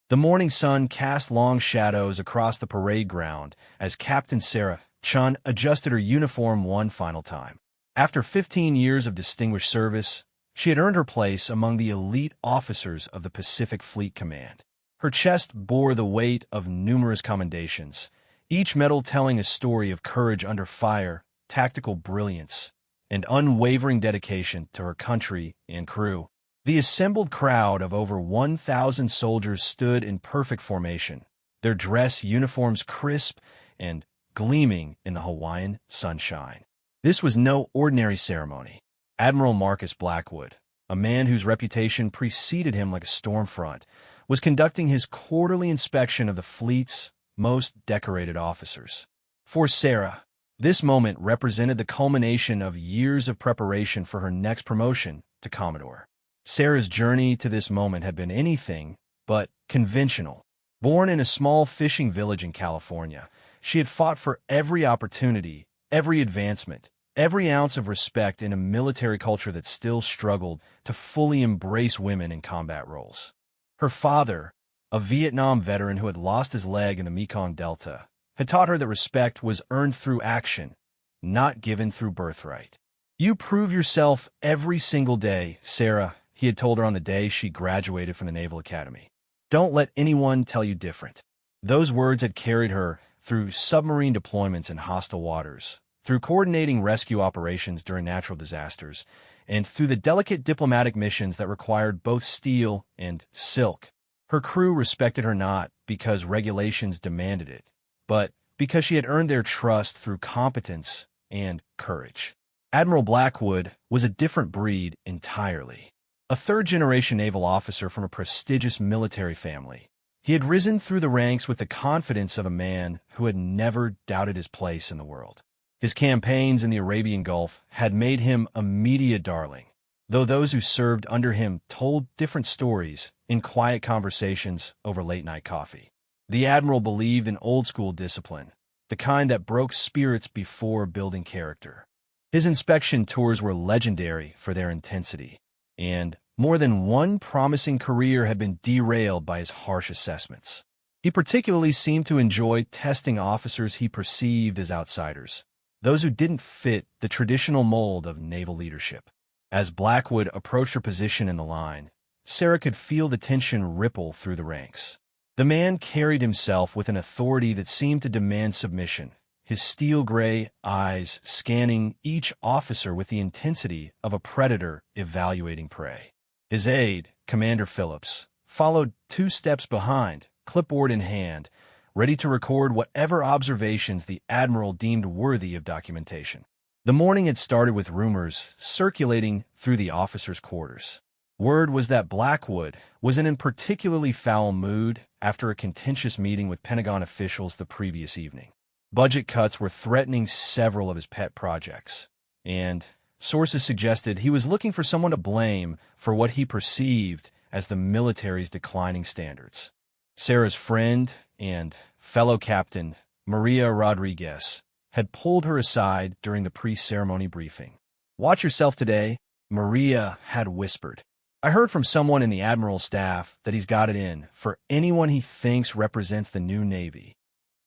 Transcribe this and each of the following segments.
The morning sun cast long shadows across the parade ground as Captain Sarah Chun adjusted her uniform one final time. After 15 years of distinguished service, she had earned her place among the elite officers of the Pacific Fleet Command. Her chest bore the weight of numerous commendations, each medal telling a story of courage under fire, tactical brilliance, and unwavering dedication to her country and crew. The assembled crowd of over 1,000 soldiers stood in perfect formation, their dress uniforms crisp and gleaming in the Hawaiian sunshine. This was no ordinary ceremony. Admiral Marcus Blackwood, a man whose reputation preceded him like a storm front, was conducting his quarterly inspection of the fleet's most decorated officers. For Sarah, this moment represented the culmination of years of preparation for her next promotion to Commodore. Sarah's journey to this moment had been anything but conventional. Born in a small fishing village in California, she had fought for every opportunity, every advancement, every ounce of respect in a military culture that still struggled to fully embrace women in combat roles. Her father, a Vietnam veteran who had lost his leg in the Mekong Delta, had taught her that respect was earned through action, not given through birthright. "You prove yourself every single day, Sarah," he had told her on the day she graduated from the Naval Academy. "Don't let anyone tell you different." Those words had carried her through submarine deployments in hostile waters, through coordinating rescue operations during natural disasters, and through the delicate diplomatic missions that required both steel and silk. Her crew respected her not because regulations demanded it, but because she had earned their trust through competence and courage. Admiral Blackwood was a different breed entirely. A third-generation naval officer from a prestigious military family, he had risen through the ranks with the confidence of a man who had never doubted his place in the world. His campaigns in the Arabian Gulf had made him a media darling, though those who served under him told different stories in quiet conversations over late-night coffee. The Admiral believed in old-school discipline, the kind that broke spirits before building character. His inspection tours were legendary for their intensity, and more than one promising career had been derailed by his harsh assessments. He particularly seemed to enjoy testing officers he perceived as outsiders, those who didn't fit the traditional mold of naval leadership. As Blackwood approached her position in the line, Sarah could feel the tension ripple through the ranks. The man carried himself with an authority that seemed to demand submission, his steel-gray eyes scanning each officer with the intensity of a predator evaluating prey. His aide, Commander Phillips, followed 2 steps behind, clipboard in hand, ready to record whatever observations the Admiral deemed worthy of documentation. The morning had started with rumors circulating through the officers' quarters. Word was that Blackwood was in a particularly foul mood after a contentious meeting with Pentagon officials the previous evening. Budget cuts were threatening several of his pet projects, and sources suggested he was looking for someone to blame for what he perceived as the military's declining standards. Sarah's friend and fellow captain, Maria Rodriguez, had pulled her aside during the pre-ceremony briefing. "Watch yourself today," Maria had whispered. "I heard from someone in the Admiral's staff that he's got it in for anyone he thinks represents the new Navy."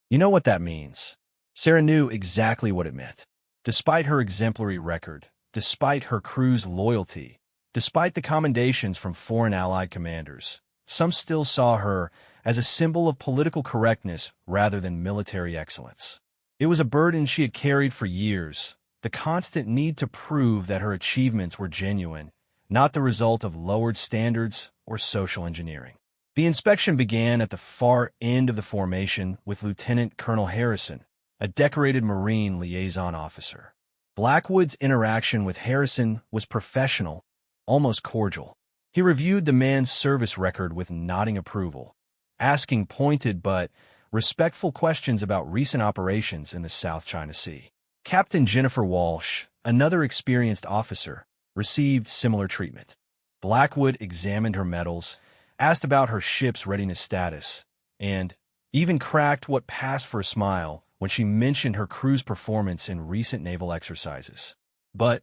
You know what that means. Sarah knew exactly what it meant. Despite her exemplary record, despite her crew's loyalty, despite the commendations from foreign allied commanders, some still saw her as a symbol of political correctness rather than military excellence. It was a burden she had carried for years, the constant need to prove that her achievements were genuine, not the result of lowered standards or social engineering. The inspection began at the far end of the formation with Lieutenant Colonel Harrison, a decorated Marine liaison officer. Blackwood's interaction with Harrison was professional, almost cordial. He reviewed the man's service record with nodding approval, asking pointed but respectful questions about recent operations in the South China Sea. Captain Jennifer Walsh, another experienced officer, received similar treatment. Blackwood examined her medals, asked about her ship's readiness status, and even cracked what passed for a smile when she mentioned her crew's performance in recent naval exercises. But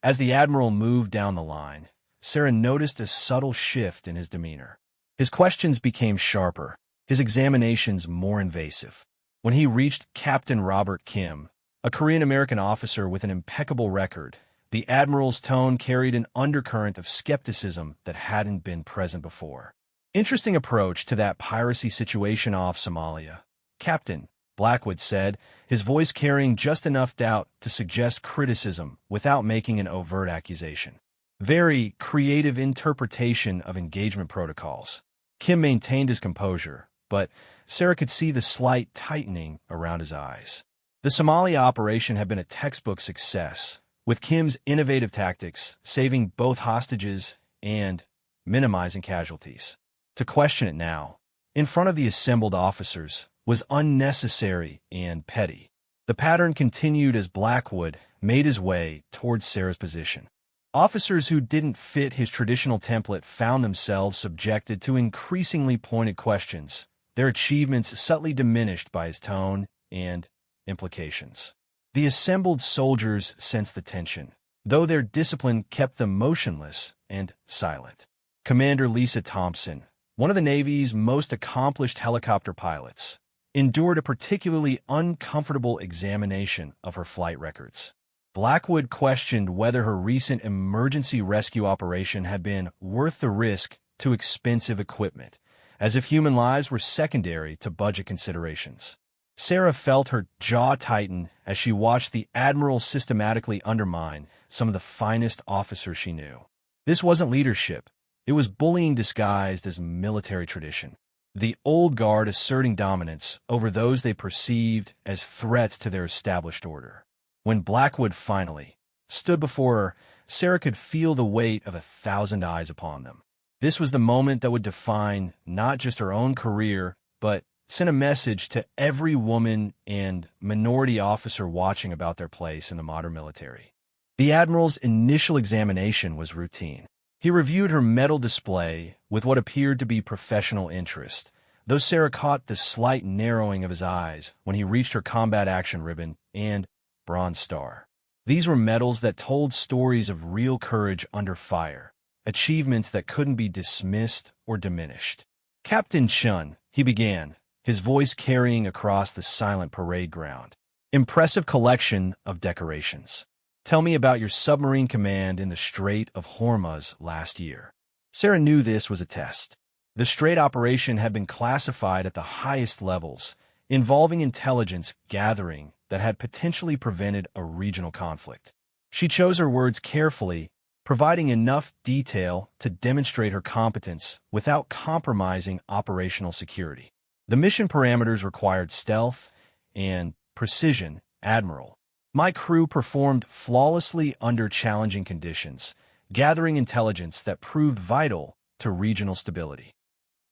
as the Admiral moved down the line, Sarah noticed a subtle shift in his demeanor. His questions became sharper, his examinations more invasive. When he reached Captain Robert Kim, a Korean-American officer with an impeccable record, the admiral's tone carried an undercurrent of skepticism that hadn't been present before. Interesting approach to that piracy situation off Somalia, Captain, Blackwood said, his voice carrying just enough doubt to suggest criticism without making an overt accusation. Very creative interpretation of engagement protocols. Kim maintained his composure, but Sarah could see the slight tightening around his eyes. The Somalia operation had been a textbook success, with Kim's innovative tactics saving both hostages and minimizing casualties. To question it now, in front of the assembled officers, was unnecessary and petty. The pattern continued as Blackwood made his way towards Sarah's position. Officers who didn't fit his traditional template found themselves subjected to increasingly pointed questions, their achievements subtly diminished by his tone and implications. The assembled soldiers sensed the tension, though their discipline kept them motionless and silent. Commander Lisa Thompson, one of the Navy's most accomplished helicopter pilots, endured a particularly uncomfortable examination of her flight records. Blackwood questioned whether her recent emergency rescue operation had been worth the risk to expensive equipment, as if human lives were secondary to budget considerations. Sarah felt her jaw tighten as she watched the admiral systematically undermine some of the finest officers she knew. This wasn't leadership. It was bullying disguised as military tradition. The old guard asserting dominance over those they perceived as threats to their established order. When Blackwood finally stood before her, Sarah could feel the weight of 1,000 eyes upon them. This was the moment that would define not just her own career, but send a message to every woman and minority officer watching about their place in the modern military. The admiral's initial examination was routine. He reviewed her medal display with what appeared to be professional interest, though Sarah caught the slight narrowing of his eyes when he reached her combat action ribbon and Bronze Star. These were medals that told stories of real courage under fire, achievements that couldn't be dismissed or diminished. Captain Chun, he began, his voice carrying across the silent parade ground. Impressive collection of decorations. Tell me about your submarine command in the Strait of Hormuz last year. Sarah knew this was a test. The Strait operation had been classified at the highest levels, involving intelligence gathering that had potentially prevented a regional conflict. She chose her words carefully, providing enough detail to demonstrate her competence without compromising operational security. The mission parameters required stealth and precision, Admiral. My crew performed flawlessly under challenging conditions, gathering intelligence that proved vital to regional stability.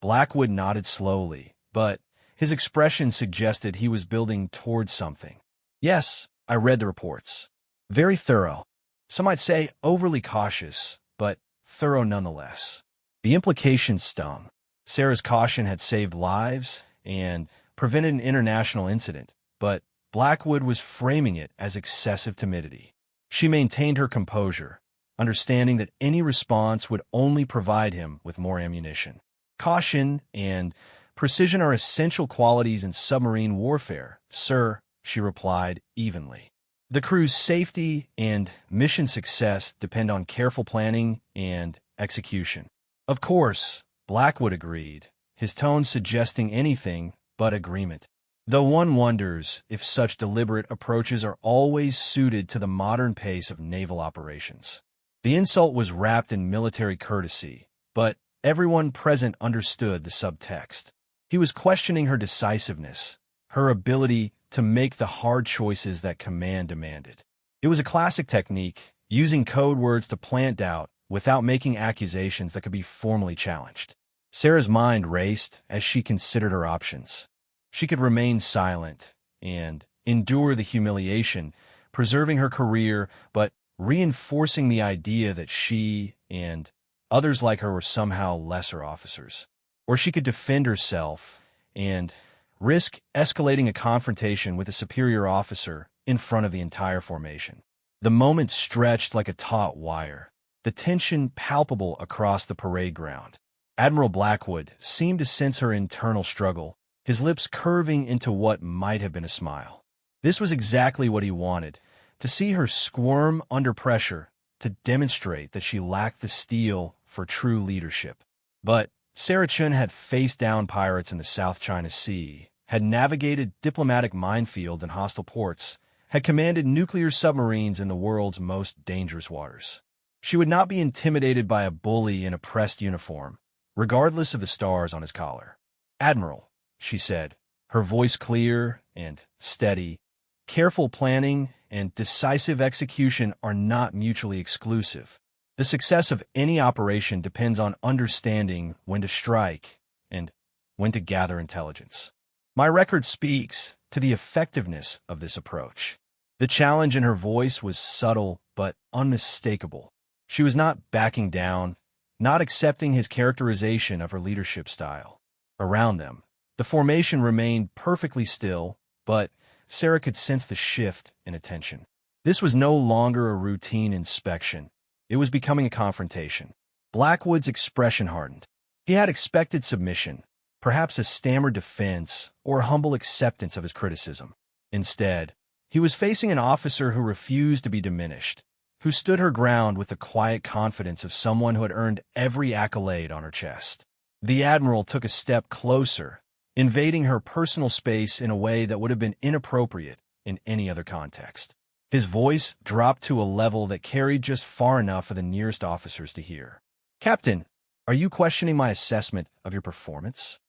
Blackwood nodded slowly, but his expression suggested he was building towards something. Yes, I read the reports. Very thorough. Some might say overly cautious, but thorough nonetheless. The implications stung. Sarah's caution had saved lives and prevented an international incident, but Blackwood was framing it as excessive timidity. She maintained her composure, understanding that any response would only provide him with more ammunition. Caution and precision are essential qualities in submarine warfare, sir, she replied evenly. The crew's safety and mission success depend on careful planning and execution. Of course, Blackwood agreed, his tone suggesting anything but agreement. Though one wonders if such deliberate approaches are always suited to the modern pace of naval operations. The insult was wrapped in military courtesy, but everyone present understood the subtext. He was questioning her decisiveness, her ability to make the hard choices that command demanded. It was a classic technique, using code words to plant doubt without making accusations that could be formally challenged. Sarah's mind raced as she considered her options. She could remain silent and endure the humiliation, preserving her career, but reinforcing the idea that she and others like her were somehow lesser officers. Or she could defend herself and risk escalating a confrontation with a superior officer in front of the entire formation. The moment stretched like a taut wire, the tension palpable across the parade ground. Admiral Blackwood seemed to sense her internal struggle, his lips curving into what might have been a smile. This was exactly what he wanted, to see her squirm under pressure, to demonstrate that she lacked the steel for true leadership. But Sarah Chun had faced down pirates in the South China Sea, had navigated diplomatic minefields in hostile ports, had commanded nuclear submarines in the world's most dangerous waters. She would not be intimidated by a bully in a pressed uniform, regardless of the stars on his collar. "Admiral," she said, her voice clear and steady. "Careful planning and decisive execution are not mutually exclusive. The success of any operation depends on understanding when to strike and when to gather intelligence. My record speaks to the effectiveness of this approach." The challenge in her voice was subtle but unmistakable. She was not backing down, not accepting his characterization of her leadership style. Around them, the formation remained perfectly still, but Sarah could sense the shift in attention. This was no longer a routine inspection. It was becoming a confrontation. Blackwood's expression hardened. He had expected submission, perhaps a stammered defense or humble acceptance of his criticism. Instead, he was facing an officer who refused to be diminished, who stood her ground with the quiet confidence of someone who had earned every accolade on her chest. The admiral took a step closer, invading her personal space in a way that would have been inappropriate in any other context. His voice dropped to a level that carried just far enough for the nearest officers to hear. "Captain, are you questioning my assessment of your performance?"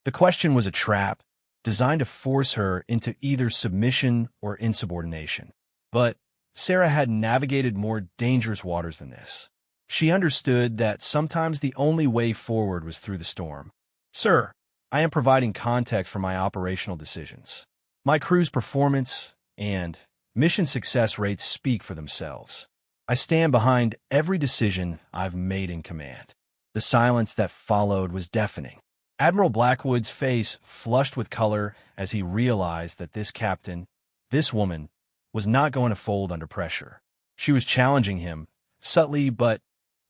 The question was a trap, designed to force her into either submission or insubordination. But Sarah had navigated more dangerous waters than this. She understood that sometimes the only way forward was through the storm. "Sir, I am providing context for my operational decisions. My crew's performance and mission success rates speak for themselves. I stand behind every decision I've made in command." The silence that followed was deafening. Admiral Blackwood's face flushed with color as he realized that this captain, this woman, was not going to fold under pressure. She was challenging him, subtly but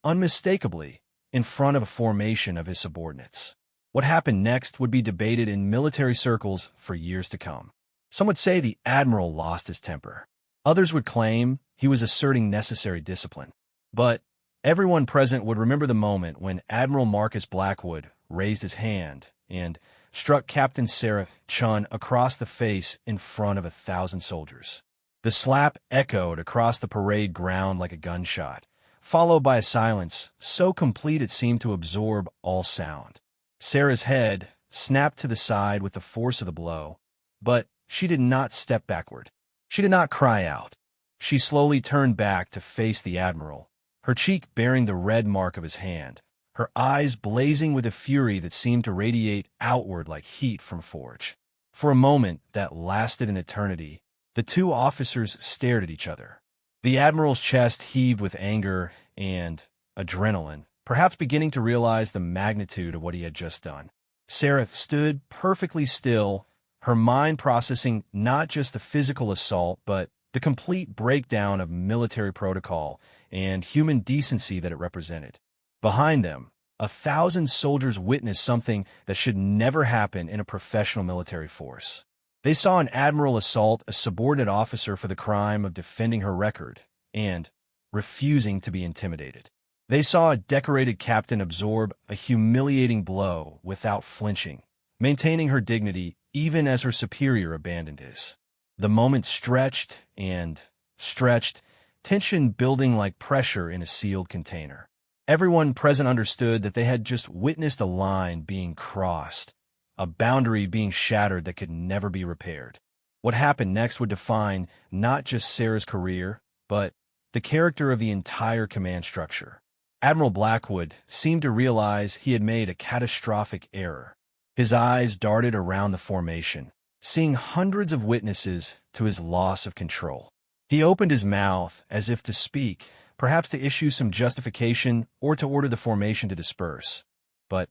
unmistakably, in front of a formation of his subordinates. What happened next would be debated in military circles for years to come. Some would say the admiral lost his temper. Others would claim he was asserting necessary discipline. But everyone present would remember the moment when Admiral Marcus Blackwood raised his hand and struck Captain Sarah Chun across the face in front of 1,000 soldiers. The slap echoed across the parade ground like a gunshot, followed by a silence so complete it seemed to absorb all sound. Sarah's head snapped to the side with the force of the blow, but she did not step backward. She did not cry out. She slowly turned back to face the admiral, her cheek bearing the red mark of his hand, her eyes blazing with a fury that seemed to radiate outward like heat from a forge. For a moment that lasted an eternity, the two officers stared at each other. The admiral's chest heaved with anger and adrenaline, perhaps beginning to realize the magnitude of what he had just done. Sarah stood perfectly still, her mind processing not just the physical assault, but the complete breakdown of military protocol and human decency that it represented. Behind them, 1,000 soldiers witnessed something that should never happen in a professional military force. They saw an admiral assault a subordinate officer for the crime of defending her record and refusing to be intimidated. They saw a decorated captain absorb a humiliating blow without flinching, maintaining her dignity even as her superior abandoned his. The moment stretched and stretched, tension building like pressure in a sealed container. Everyone present understood that they had just witnessed a line being crossed, a boundary being shattered that could never be repaired. What happened next would define not just Sarah's career, but the character of the entire command structure. Admiral Blackwood seemed to realize he had made a catastrophic error. His eyes darted around the formation, seeing hundreds of witnesses to his loss of control. He opened his mouth as if to speak, perhaps to issue some justification or to order the formation to disperse. But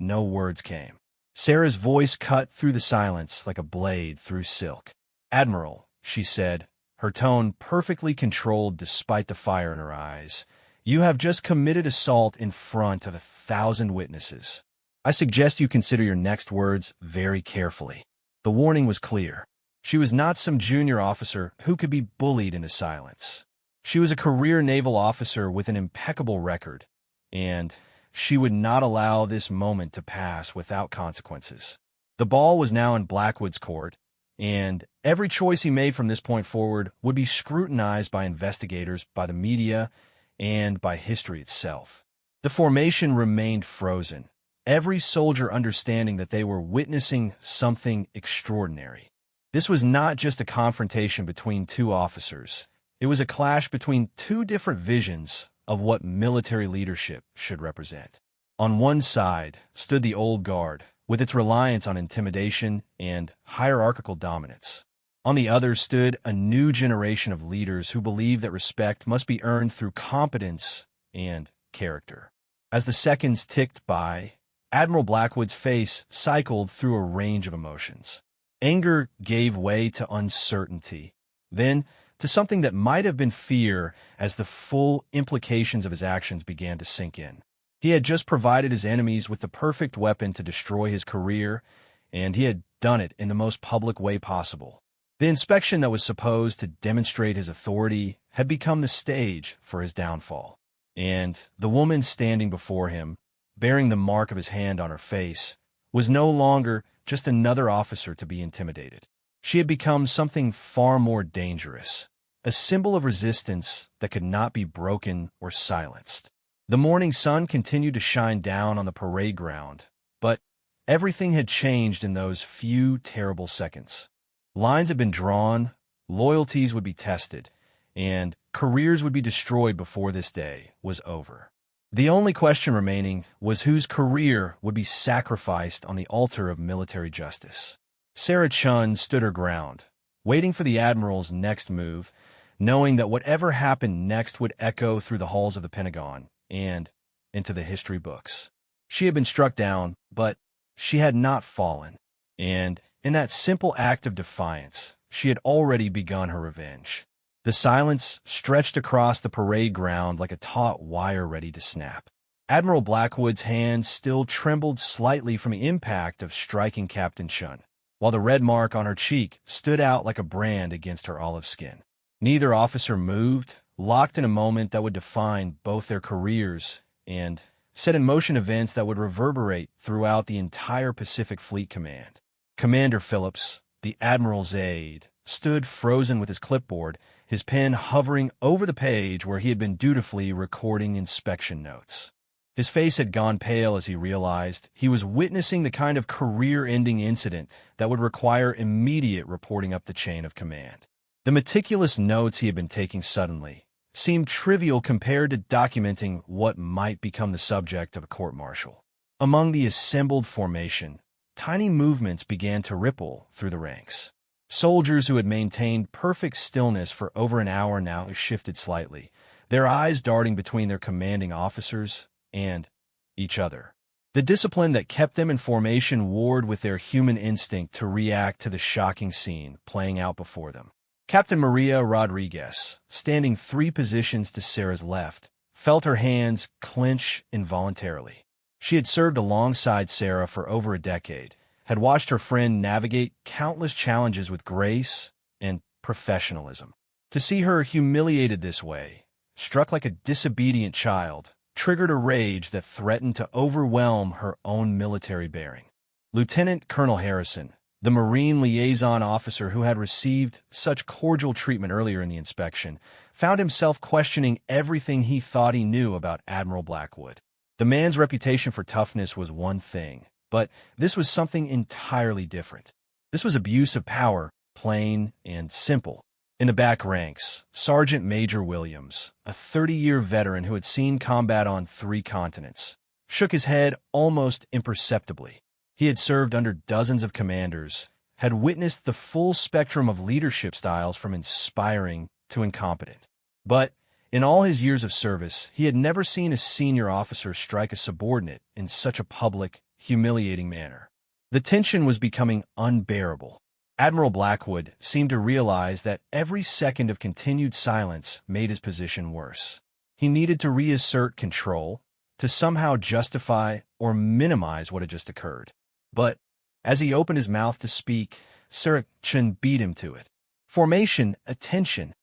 no words came. Sarah's voice cut through the silence like a blade through silk. "Admiral," she said, her tone perfectly controlled despite the fire in her eyes, You have just committed assault in front of 1,000 witnesses. I suggest you consider your next words very carefully. The warning was clear. She was not some junior officer who could be bullied into silence. She was a career naval officer with an impeccable record, and she would not allow this moment to pass without consequences. The ball was now in Blackwood's court, and every choice he made from this point forward would be scrutinized by investigators, by the media, and by history itself. The formation remained frozen, every soldier understanding that they were witnessing something extraordinary. This was not just a confrontation between two officers. It was a clash between two different visions of what military leadership should represent. On one side stood the old guard, with its reliance on intimidation and hierarchical dominance. On the other stood a new generation of leaders who believed that respect must be earned through competence and character. As the seconds ticked by, Admiral Blackwood's face cycled through a range of emotions. Anger gave way to uncertainty, then to something that might have been fear as the full implications of his actions began to sink in. He had just provided his enemies with the perfect weapon to destroy his career, and he had done it in the most public way possible. The inspection that was supposed to demonstrate his authority had become the stage for his downfall, and the woman standing before him, bearing the mark of his hand on her face, was no longer just another officer to be intimidated. She had become something far more dangerous, a symbol of resistance that could not be broken or silenced. The morning sun continued to shine down on the parade ground, but everything had changed in those few terrible seconds. Lines had been drawn, loyalties would be tested, and careers would be destroyed before this day was over. The only question remaining was whose career would be sacrificed on the altar of military justice. Sarah Chun stood her ground, waiting for the admiral's next move, knowing that whatever happened next would echo through the halls of the Pentagon and into the history books. She had been struck down, but she had not fallen, and in that simple act of defiance, she had already begun her revenge. The silence stretched across the parade ground like a taut wire ready to snap. Admiral Blackwood's hands still trembled slightly from the impact of striking Captain Chun, while the red mark on her cheek stood out like a brand against her olive skin. Neither officer moved, locked in a moment that would define both their careers and set in motion events that would reverberate throughout the entire Pacific Fleet Command. Commander Phillips, the admiral's aide, stood frozen with his clipboard, his pen hovering over the page where he had been dutifully recording inspection notes. His face had gone pale as he realized he was witnessing the kind of career-ending incident that would require immediate reporting up the chain of command. The meticulous notes he had been taking suddenly seemed trivial compared to documenting what might become the subject of a court-martial. Among the assembled formation, tiny movements began to ripple through the ranks. Soldiers who had maintained perfect stillness for over an hour now shifted slightly, their eyes darting between their commanding officers and each other. The discipline that kept them in formation warred with their human instinct to react to the shocking scene playing out before them. Captain Maria Rodriguez, standing 3 positions to Sarah's left, felt her hands clench involuntarily. She had served alongside Sarah for over a decade, had watched her friend navigate countless challenges with grace and professionalism. To see her humiliated this way, struck like a disobedient child, triggered a rage that threatened to overwhelm her own military bearing. Lieutenant Colonel Harrison, the Marine liaison officer who had received such cordial treatment earlier in the inspection, found himself questioning everything he thought he knew about Admiral Blackwood. The man's reputation for toughness was one thing, but this was something entirely different. This was abuse of power, plain and simple. In the back ranks, Sergeant Major Williams, a 30-year veteran who had seen combat on 3 continents, shook his head almost imperceptibly. He had served under dozens of commanders, had witnessed the full spectrum of leadership styles from inspiring to incompetent. But in all his years of service, he had never seen a senior officer strike a subordinate in such a public, humiliating manner. The tension was becoming unbearable. Admiral Blackwood seemed to realize that every second of continued silence made his position worse. He needed to reassert control, to somehow justify or minimize what had just occurred. But as he opened his mouth to speak, Sarah Chen beat him to it. Formation, attention.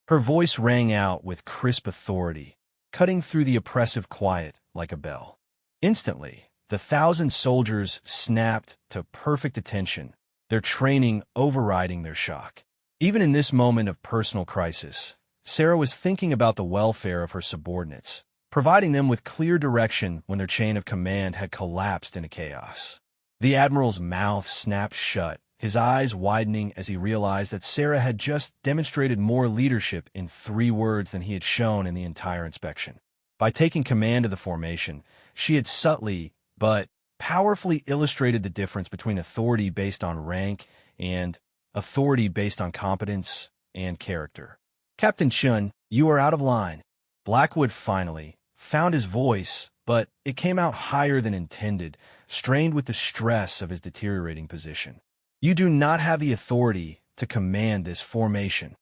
Her voice rang out with crisp authority, cutting through the oppressive quiet like a bell. Instantly, the 1,000 soldiers snapped to perfect attention, their training overriding their shock. Even in this moment of personal crisis, Sarah was thinking about the welfare of her subordinates, providing them with clear direction when their chain of command had collapsed into chaos. The admiral's mouth snapped shut, his eyes widening as he realized that Sarah had just demonstrated more leadership in 3 words than he had shown in the entire inspection. By taking command of the formation, she had subtly but powerfully illustrated the difference between authority based on rank and authority based on competence and character. Captain Chun, you are out of line. Blackwood finally found his voice, but it came out higher than intended, strained with the stress of his deteriorating position. You do not have the authority to command this formation.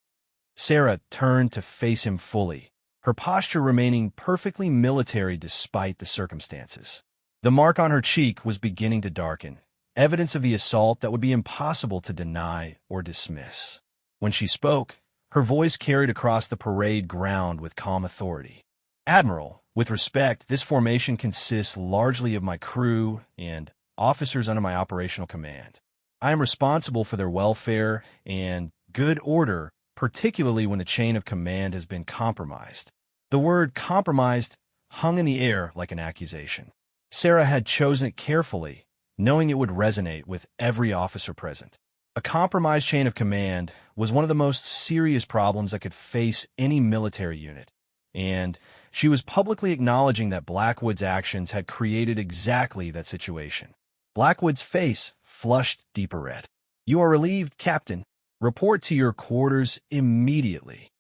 Sarah turned to face him fully, her posture remaining perfectly military despite the circumstances. The mark on her cheek was beginning to darken, evidence of the assault that would be impossible to deny or dismiss. When she spoke, her voice carried across the parade ground with calm authority. Admiral, with respect, this formation consists largely of my crew and officers under my operational command. I am responsible for their welfare and good order, particularly when the chain of command has been compromised. The word compromised hung in the air like an accusation. Sarah had chosen it carefully, knowing it would resonate with every officer present. A compromised chain of command was one of the most serious problems that could face any military unit, and she was publicly acknowledging that Blackwood's actions had created exactly that situation. Blackwood's face flushed deeper red. You are relieved, Captain. Report to your quarters immediately.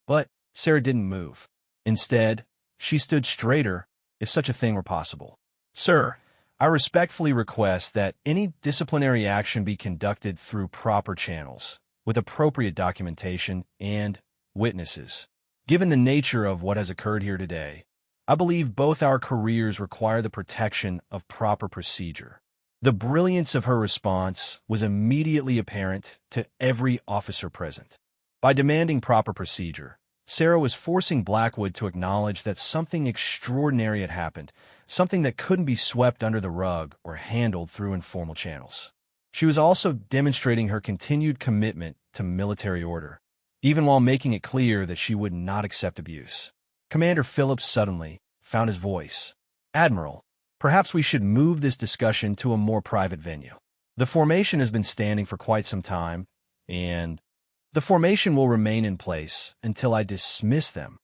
But Sarah didn't move. Instead, she stood straighter, if such a thing were possible. Sir, I respectfully request that any disciplinary action be conducted through proper channels, with appropriate documentation and witnesses. Given the nature of what has occurred here today, I believe both our careers require the protection of proper procedure. The brilliance of her response was immediately apparent to every officer present. By demanding proper procedure, Sarah was forcing Blackwood to acknowledge that something extraordinary had happened, something that couldn't be swept under the rug or handled through informal channels. She was also demonstrating her continued commitment to military order, even while making it clear that she would not accept abuse. Commander Phillips suddenly found his voice. Admiral, perhaps we should move this discussion to a more private venue. The formation has been standing for quite some time, and the formation will remain in place until I dismiss them.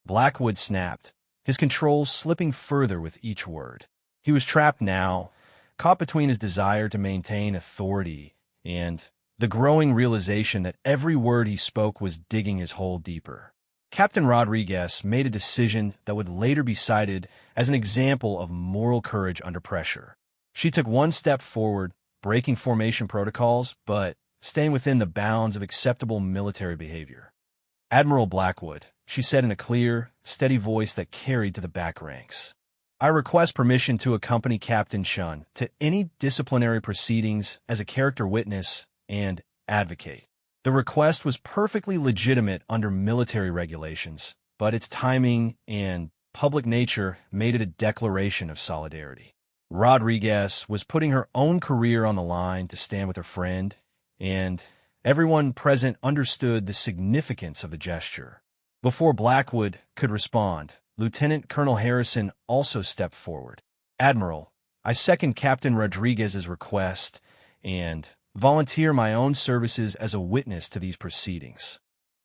Blackwood snapped, his control slipping further with each word. He was trapped now, caught between his desire to maintain authority and the growing realization that every word he spoke was digging his hole deeper. Captain Rodriguez made a decision that would later be cited as an example of moral courage under pressure. She took one step forward, breaking formation protocols, but staying within the bounds of acceptable military behavior. Admiral Blackwood, she said in a clear, steady voice that carried to the back ranks. I request permission to accompany Captain Chun to any disciplinary proceedings as a character witness and advocate. The request was perfectly legitimate under military regulations, but its timing and public nature made it a declaration of solidarity. Rodriguez was putting her own career on the line to stand with her friend, and everyone present understood the significance of the gesture. Before Blackwood could respond, Lieutenant Colonel Harrison also stepped forward. Admiral, I second Captain Rodriguez's request and volunteer my own services as a witness to these proceedings.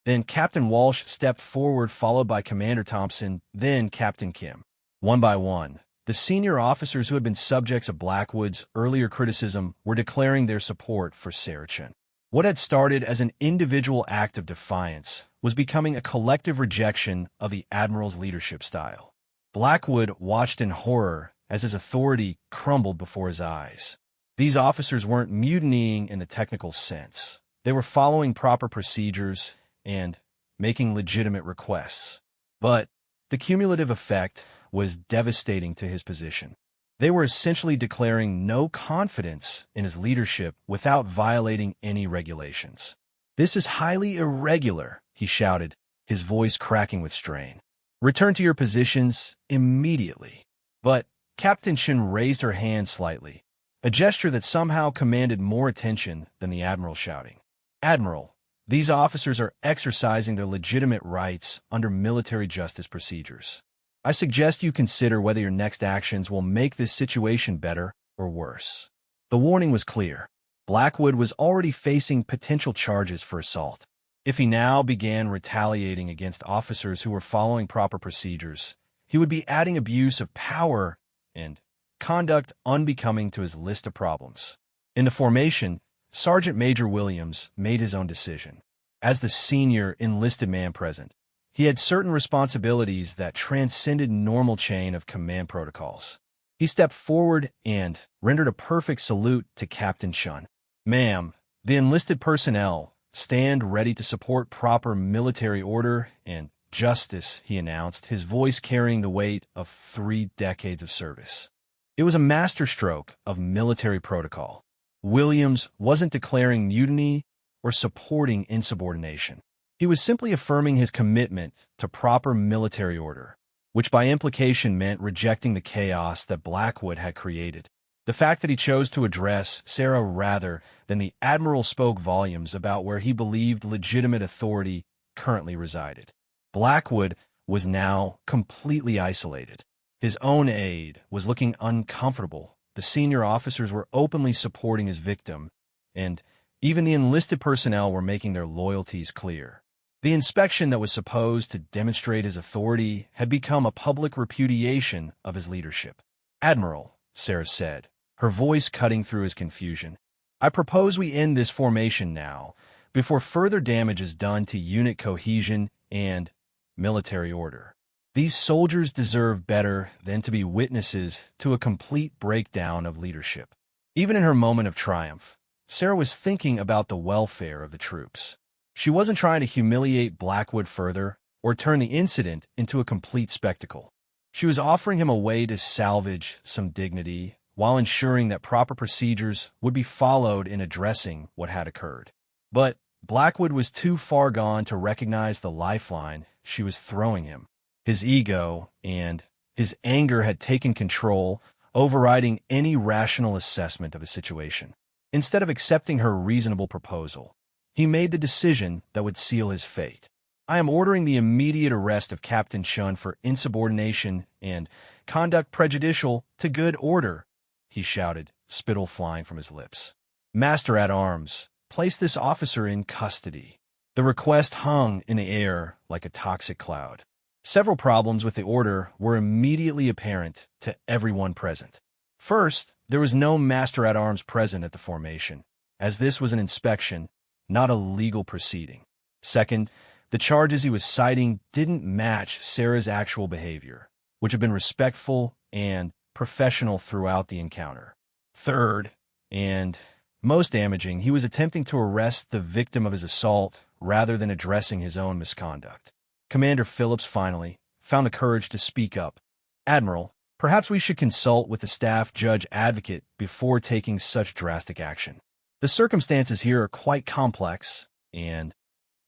Then Captain Walsh stepped forward, followed by Commander Thompson, then Captain Kim. One by one, the senior officers who had been subjects of Blackwood's earlier criticism were declaring their support for Sarah Chen. What had started as an individual act of defiance was becoming a collective rejection of the Admiral's leadership style. Blackwood watched in horror as his authority crumbled before his eyes. These officers weren't mutinying in the technical sense. They were following proper procedures and making legitimate requests. But The cumulative effect was devastating to his position. They were essentially declaring no confidence in his leadership without violating any regulations. "This is highly irregular," he shouted, his voice cracking with strain. "Return to your positions immediately." But Captain Shin raised her hand slightly, a gesture that somehow commanded more attention than the admiral shouting. "Admiral, these officers are exercising their legitimate rights under military justice procedures. I suggest you consider whether your next actions will make this situation better or worse." The warning was clear. Blackwood was already facing potential charges for assault. If he now began retaliating against officers who were following proper procedures, he would be adding abuse of power and conduct unbecoming to his list of problems. In the formation, Sergeant Major Williams made his own decision. As the senior enlisted man present, he had certain responsibilities that transcended normal chain of command protocols. He stepped forward and rendered a perfect salute to Captain Chun. "Ma'am, the enlisted personnel stand ready to support proper military order and justice," he announced, his voice carrying the weight of 3 decades of service. It was a masterstroke of military protocol. Williams wasn't declaring mutiny or supporting insubordination. He was simply affirming his commitment to proper military order, which by implication meant rejecting the chaos that Blackwood had created. The fact that he chose to address Sarah rather than the admiral spoke volumes about where he believed legitimate authority currently resided. Blackwood was now completely isolated. His own aide was looking uncomfortable. The senior officers were openly supporting his victim, and even the enlisted personnel were making their loyalties clear. The inspection that was supposed to demonstrate his authority had become a public repudiation of his leadership. "Admiral," Sarah said, her voice cutting through his confusion, "I propose we end this formation now, before further damage is done to unit cohesion and military order. These soldiers deserve better than to be witnesses to a complete breakdown of leadership." Even in her moment of triumph, Sarah was thinking about the welfare of the troops. She wasn't trying to humiliate Blackwood further or turn the incident into a complete spectacle. She was offering him a way to salvage some dignity while ensuring that proper procedures would be followed in addressing what had occurred. But Blackwood was too far gone to recognize the lifeline she was throwing him. His ego and his anger had taken control, overriding any rational assessment of the situation. Instead of accepting her reasonable proposal, he made the decision that would seal his fate. "I am ordering the immediate arrest of Captain Chun for insubordination and conduct prejudicial to good order," he shouted, spittle flying from his lips. "Master-at-arms, place this officer in custody." The request hung in the air like a toxic cloud. Several problems with the order were immediately apparent to everyone present. First, there was no master-at-arms present at the formation, as this was an inspection, not a legal proceeding. Second, the charges he was citing didn't match Sarah's actual behavior, which had been respectful and professional throughout the encounter. Third, and most damaging, he was attempting to arrest the victim of his assault rather than addressing his own misconduct. Commander Phillips finally found the courage to speak up. "Admiral, perhaps we should consult with the staff judge advocate before taking such drastic action. The circumstances here are quite complex, and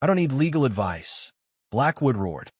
I don't need legal advice." Blackwood roared.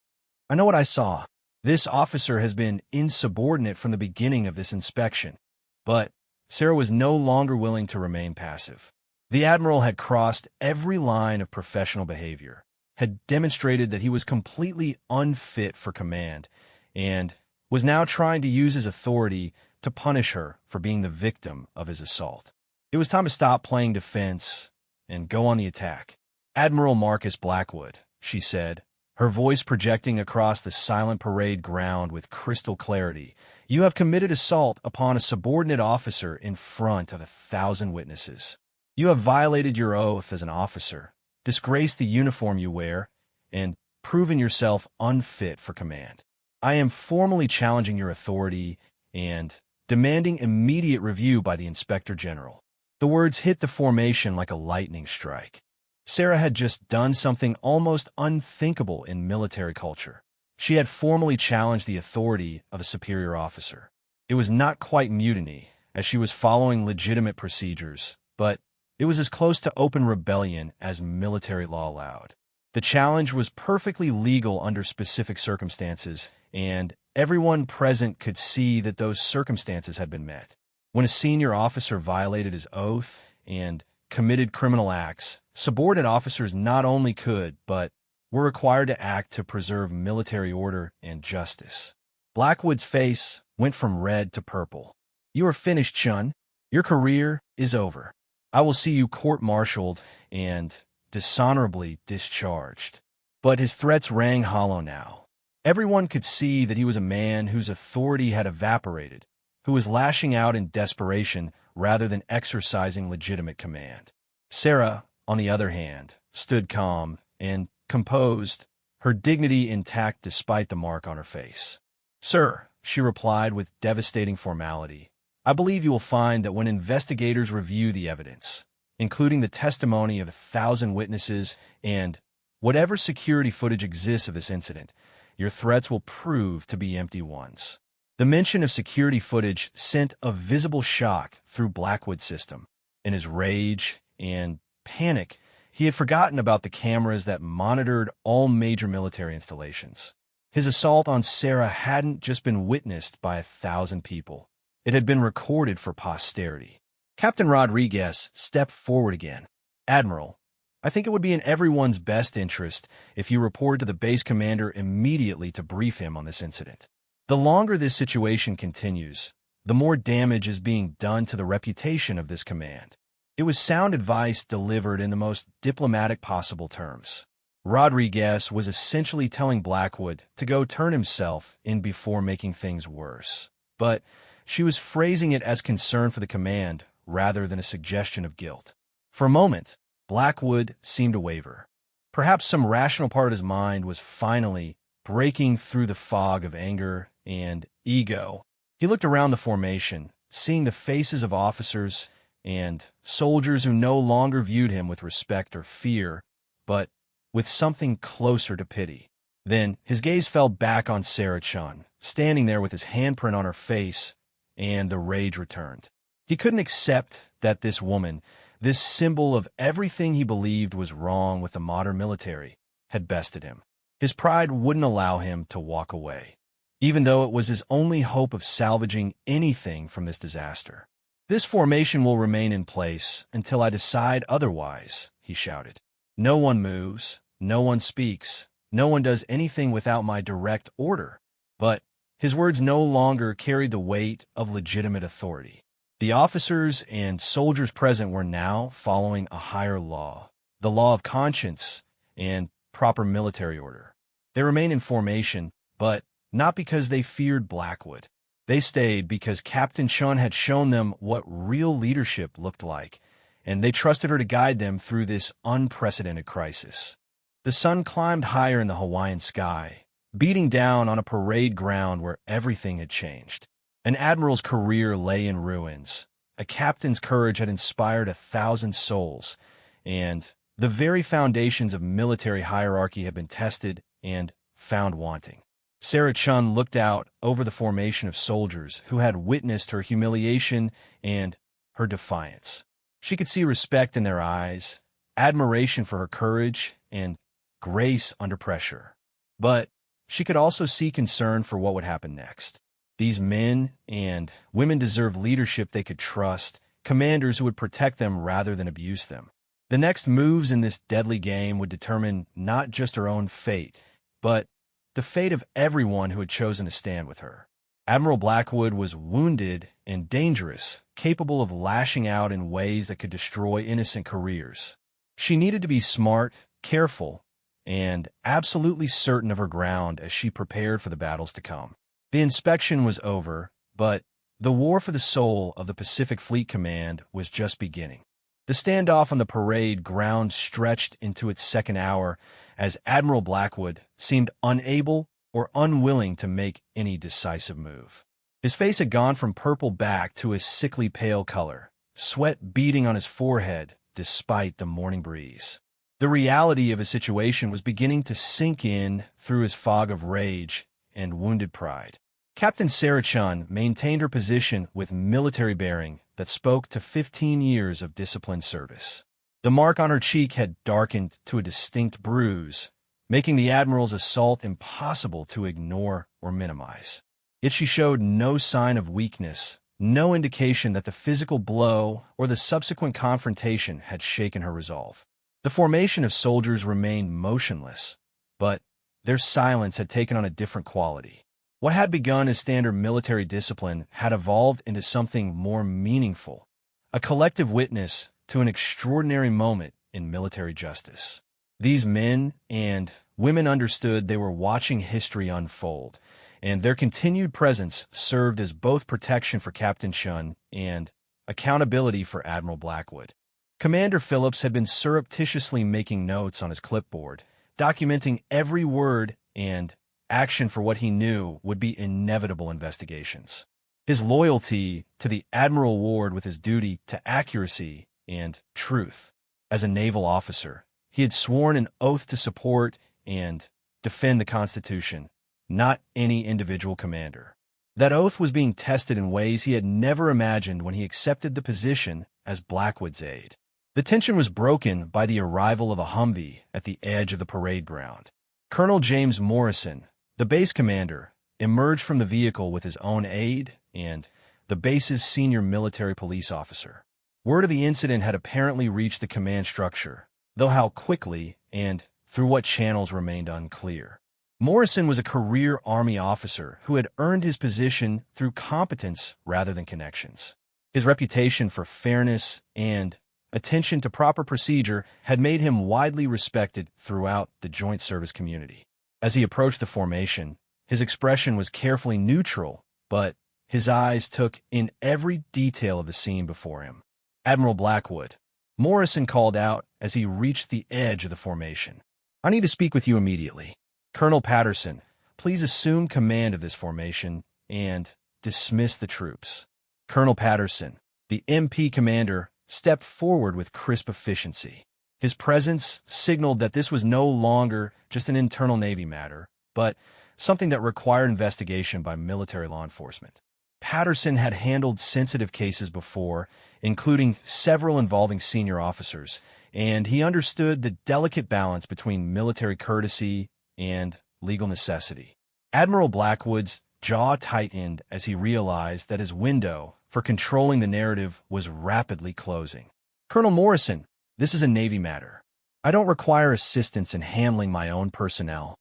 "I know what I saw. This officer has been insubordinate from the beginning of this inspection." But Sarah was no longer willing to remain passive. The admiral had crossed every line of professional behavior, had demonstrated that he was completely unfit for command, and was now trying to use his authority to punish her for being the victim of his assault. It was time to stop playing defense and go on the attack. "Admiral Marcus Blackwood," she said, her voice projecting across the silent parade ground with crystal clarity, "you have committed assault upon a subordinate officer in front of 1,000 witnesses. You have violated your oath as an officer, disgraced the uniform you wear, and proven yourself unfit for command. I am formally challenging your authority and demanding immediate review by the Inspector General." The words hit the formation like a lightning strike. Sarah had just done something almost unthinkable in military culture. She had formally challenged the authority of a superior officer. It was not quite mutiny, as she was following legitimate procedures, but it was as close to open rebellion as military law allowed. The challenge was perfectly legal under specific circumstances, and everyone present could see that those circumstances had been met. When a senior officer violated his oath and committed criminal acts, subordinate officers not only could, but were required to act to preserve military order and justice. Blackwood's face went from red to purple. "You are finished, Chun. Your career is over. I will see you court-martialed and dishonorably discharged." But his threats rang hollow now. Everyone could see that he was a man whose authority had evaporated, who was lashing out in desperation rather than exercising legitimate command. Sarah, on the other hand, stood calm and composed, her dignity intact despite the mark on her face. "Sir," she replied with devastating formality, "I believe you will find that when investigators review the evidence, including the testimony of 1,000 witnesses and whatever security footage exists of this incident, your threats will prove to be empty ones." The mention of security footage sent a visible shock through Blackwood's system. In his rage and panic, he had forgotten about the cameras that monitored all major military installations. His assault on Sarah hadn't just been witnessed by 1,000 people. It had been recorded for posterity. Captain Rodriguez stepped forward again. "Admiral, I think it would be in everyone's best interest if you report to the base commander immediately to brief him on this incident. The longer this situation continues, the more damage is being done to the reputation of this command." It was sound advice delivered in the most diplomatic possible terms. Rodriguez was essentially telling Blackwood to go turn himself in before making things worse. But she was phrasing it as concern for the command rather than a suggestion of guilt. For a moment, Blackwood seemed to waver. Perhaps some rational part of his mind was finally breaking through the fog of anger and ego. He looked around the formation, seeing the faces of officers and soldiers who no longer viewed him with respect or fear, but with something closer to pity. Then his gaze fell back on Sarah Chun, standing there with his handprint on her face, and the rage returned. He couldn't accept that this woman, this symbol of everything he believed was wrong with the modern military, had bested him. His pride wouldn't allow him to walk away, even though it was his only hope of salvaging anything from this disaster. "This formation will remain in place until I decide otherwise," he shouted. "No one moves, no one speaks, no one does anything without my direct order." But his words no longer carried the weight of legitimate authority. The officers and soldiers present were now following a higher law, the law of conscience and proper military order. They remained in formation, but not because they feared Blackwood. They stayed because Captain Chun had shown them what real leadership looked like, and they trusted her to guide them through this unprecedented crisis. The sun climbed higher in the Hawaiian sky, beating down on a parade ground where everything had changed. An admiral's career lay in ruins. A captain's courage had inspired 1,000 souls, and the very foundations of military hierarchy had been tested and found wanting. Sarah Chun looked out over the formation of soldiers who had witnessed her humiliation and her defiance. She could see respect in their eyes, admiration for her courage, and grace under pressure. But she could also see concern for what would happen next. These men and women deserved leadership they could trust, commanders who would protect them rather than abuse them. The next moves in this deadly game would determine not just her own fate, but the fate of everyone who had chosen to stand with her. Admiral Blackwood was wounded and dangerous, capable of lashing out in ways that could destroy innocent careers. She needed to be smart, careful, and absolutely certain of her ground as she prepared for the battles to come. The inspection was over, but the war for the soul of the Pacific Fleet Command was just beginning. The standoff on the parade ground stretched into its second hour as Admiral Blackwood seemed unable or unwilling to make any decisive move. His face had gone from purple back to a sickly pale color, sweat beading on his forehead despite the morning breeze. The reality of his situation was beginning to sink in through his fog of rage and wounded pride. Captain Sarah Chun maintained her position with military bearing that spoke to 15 years of disciplined service. The mark on her cheek had darkened to a distinct bruise, making the admiral's assault impossible to ignore or minimize. Yet she showed no sign of weakness, no indication that the physical blow or the subsequent confrontation had shaken her resolve. The formation of soldiers remained motionless, but their silence had taken on a different quality. What had begun as standard military discipline had evolved into something more meaningful, a collective witness to an extraordinary moment in military justice. These men and women understood they were watching history unfold, and their continued presence served as both protection for Captain Chun and accountability for Admiral Blackwood. Commander Phillips had been surreptitiously making notes on his clipboard, documenting every word and action for what he knew would be inevitable investigations. His loyalty to the Admiral warred with his duty to accuracy and truth. As a naval officer, he had sworn an oath to support and defend the Constitution, not any individual commander. That oath was being tested in ways he had never imagined when he accepted the position as Blackwood's aide. The tension was broken by the arrival of a Humvee at the edge of the parade ground. Colonel James Morrison, the base commander, emerged from the vehicle with his own aide and the base's senior military police officer. Word of the incident had apparently reached the command structure, though how quickly and through what channels remained unclear. Morrison was a career Army officer who had earned his position through competence rather than connections. His reputation for fairness and attention to proper procedure had made him widely respected throughout the joint service community. As he approached the formation, his expression was carefully neutral, but his eyes took in every detail of the scene before him. "Admiral Blackwood," Morrison called out as he reached the edge of the formation. "I need to speak with you immediately. Colonel Patterson, please assume command of this formation and dismiss the troops." Colonel Patterson, the MP commander, stepped forward with crisp efficiency. His presence signaled that this was no longer just an internal Navy matter, but something that required investigation by military law enforcement. Patterson had handled sensitive cases before, including several involving senior officers, and he understood the delicate balance between military courtesy and legal necessity. Admiral Blackwood's jaw tightened as he realized that his window for controlling the narrative was rapidly closing. "Colonel Morrison, this is a Navy matter. I don't require assistance in handling my own personnel."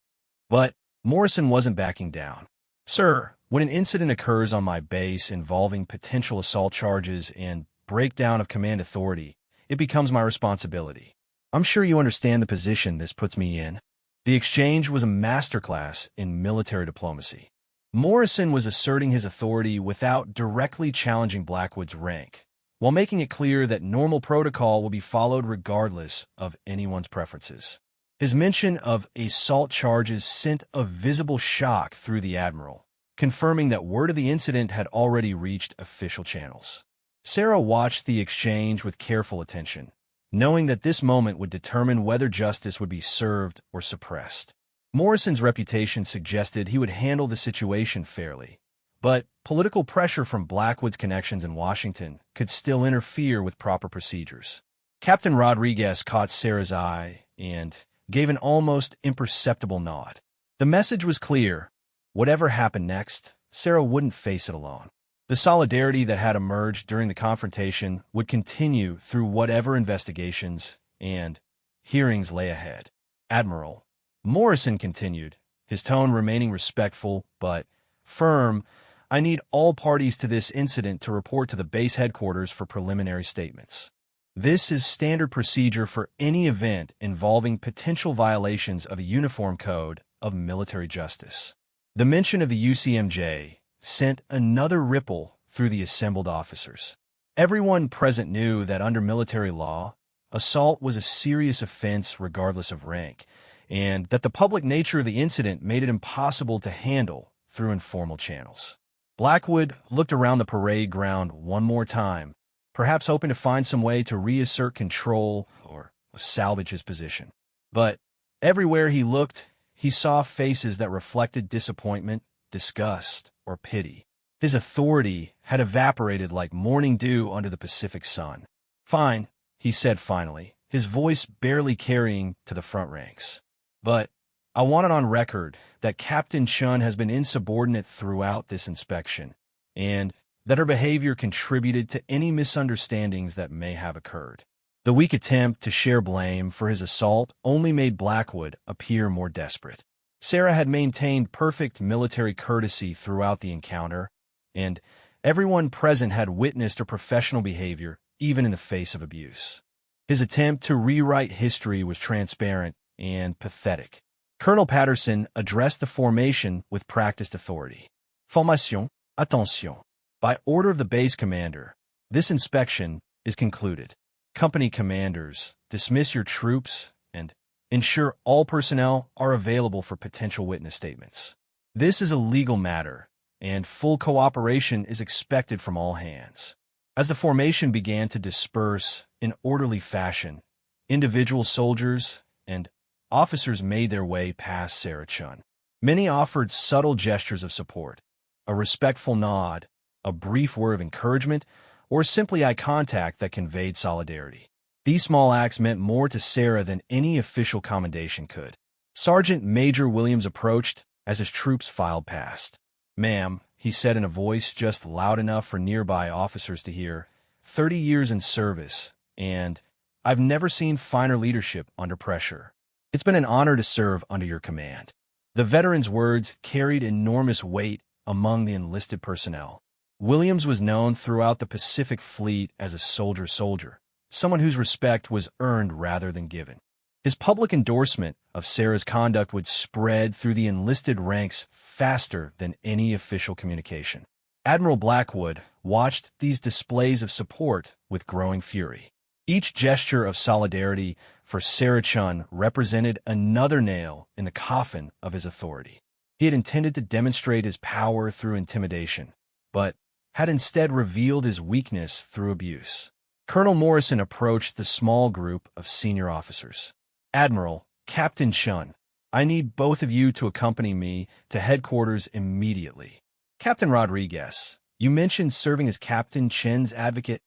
But Morrison wasn't backing down. "Sir, when an incident occurs on my base involving potential assault charges and breakdown of command authority, it becomes my responsibility. I'm sure you understand the position this puts me in." The exchange was a masterclass in military diplomacy. Morrison was asserting his authority without directly challenging Blackwood's rank, while making it clear that normal protocol will be followed regardless of anyone's preferences. His mention of assault charges sent a visible shock through the admiral, confirming that word of the incident had already reached official channels. Sarah watched the exchange with careful attention, knowing that this moment would determine whether justice would be served or suppressed. Morrison's reputation suggested he would handle the situation fairly, but political pressure from Blackwood's connections in Washington could still interfere with proper procedures. Captain Rodriguez caught Sarah's eye and gave an almost imperceptible nod. The message was clear. Whatever happened next, Sarah wouldn't face it alone. The solidarity that had emerged during the confrontation would continue through whatever investigations and hearings lay ahead. "Admiral," Morrison continued, his tone remaining respectful but firm, "I need all parties to this incident to report to the base headquarters for preliminary statements. This is standard procedure for any event involving potential violations of a uniform code of military justice." The mention of the UCMJ sent another ripple through the assembled officers. Everyone present knew that under military law, assault was a serious offense regardless of rank, and that the public nature of the incident made it impossible to handle through informal channels. Blackwood looked around the parade ground one more time, perhaps hoping to find some way to reassert control or salvage his position. But everywhere he looked, he saw faces that reflected disappointment, disgust, or pity. His authority had evaporated like morning dew under the Pacific sun. "Fine," he said finally, his voice barely carrying to the front ranks. "But I want it on record that Captain Chun has been insubordinate throughout this inspection, and that her behavior contributed to any misunderstandings that may have occurred." The weak attempt to share blame for his assault only made Blackwood appear more desperate. Sarah had maintained perfect military courtesy throughout the encounter, and everyone present had witnessed her professional behavior, even in the face of abuse. His attempt to rewrite history was transparent and pathetic. Colonel Patterson addressed the formation with practiced authority. "Formation, attention. By order of the base commander, this inspection is concluded. Company commanders, dismiss your troops and ensure all personnel are available for potential witness statements. This is a legal matter, and full cooperation is expected from all hands." As the formation began to disperse in orderly fashion, individual soldiers and officers made their way past Sarah Chun. Many offered subtle gestures of support, a respectful nod, a brief word of encouragement, or simply eye contact that conveyed solidarity. These small acts meant more to Sarah than any official commendation could. Sergeant Major Williams approached as his troops filed past. "Ma'am," he said in a voice just loud enough for nearby officers to hear, 30 years in service, and I've never seen finer leadership under pressure. It's been an honor to serve under your command." The veteran's words carried enormous weight among the enlisted personnel. Williams was known throughout the Pacific Fleet as a soldier, someone whose respect was earned rather than given. His public endorsement of Sarah's conduct would spread through the enlisted ranks faster than any official communication. Admiral Blackwood watched these displays of support with growing fury. Each gesture of solidarity for Sarah Chun represented another nail in the coffin of his authority. He had intended to demonstrate his power through intimidation, but had instead revealed his weakness through abuse. Colonel Morrison approached the small group of senior officers. "Admiral, Captain Chun, I need both of you to accompany me to headquarters immediately." "Captain Rodriguez, you mentioned serving as Captain Chen's advocate."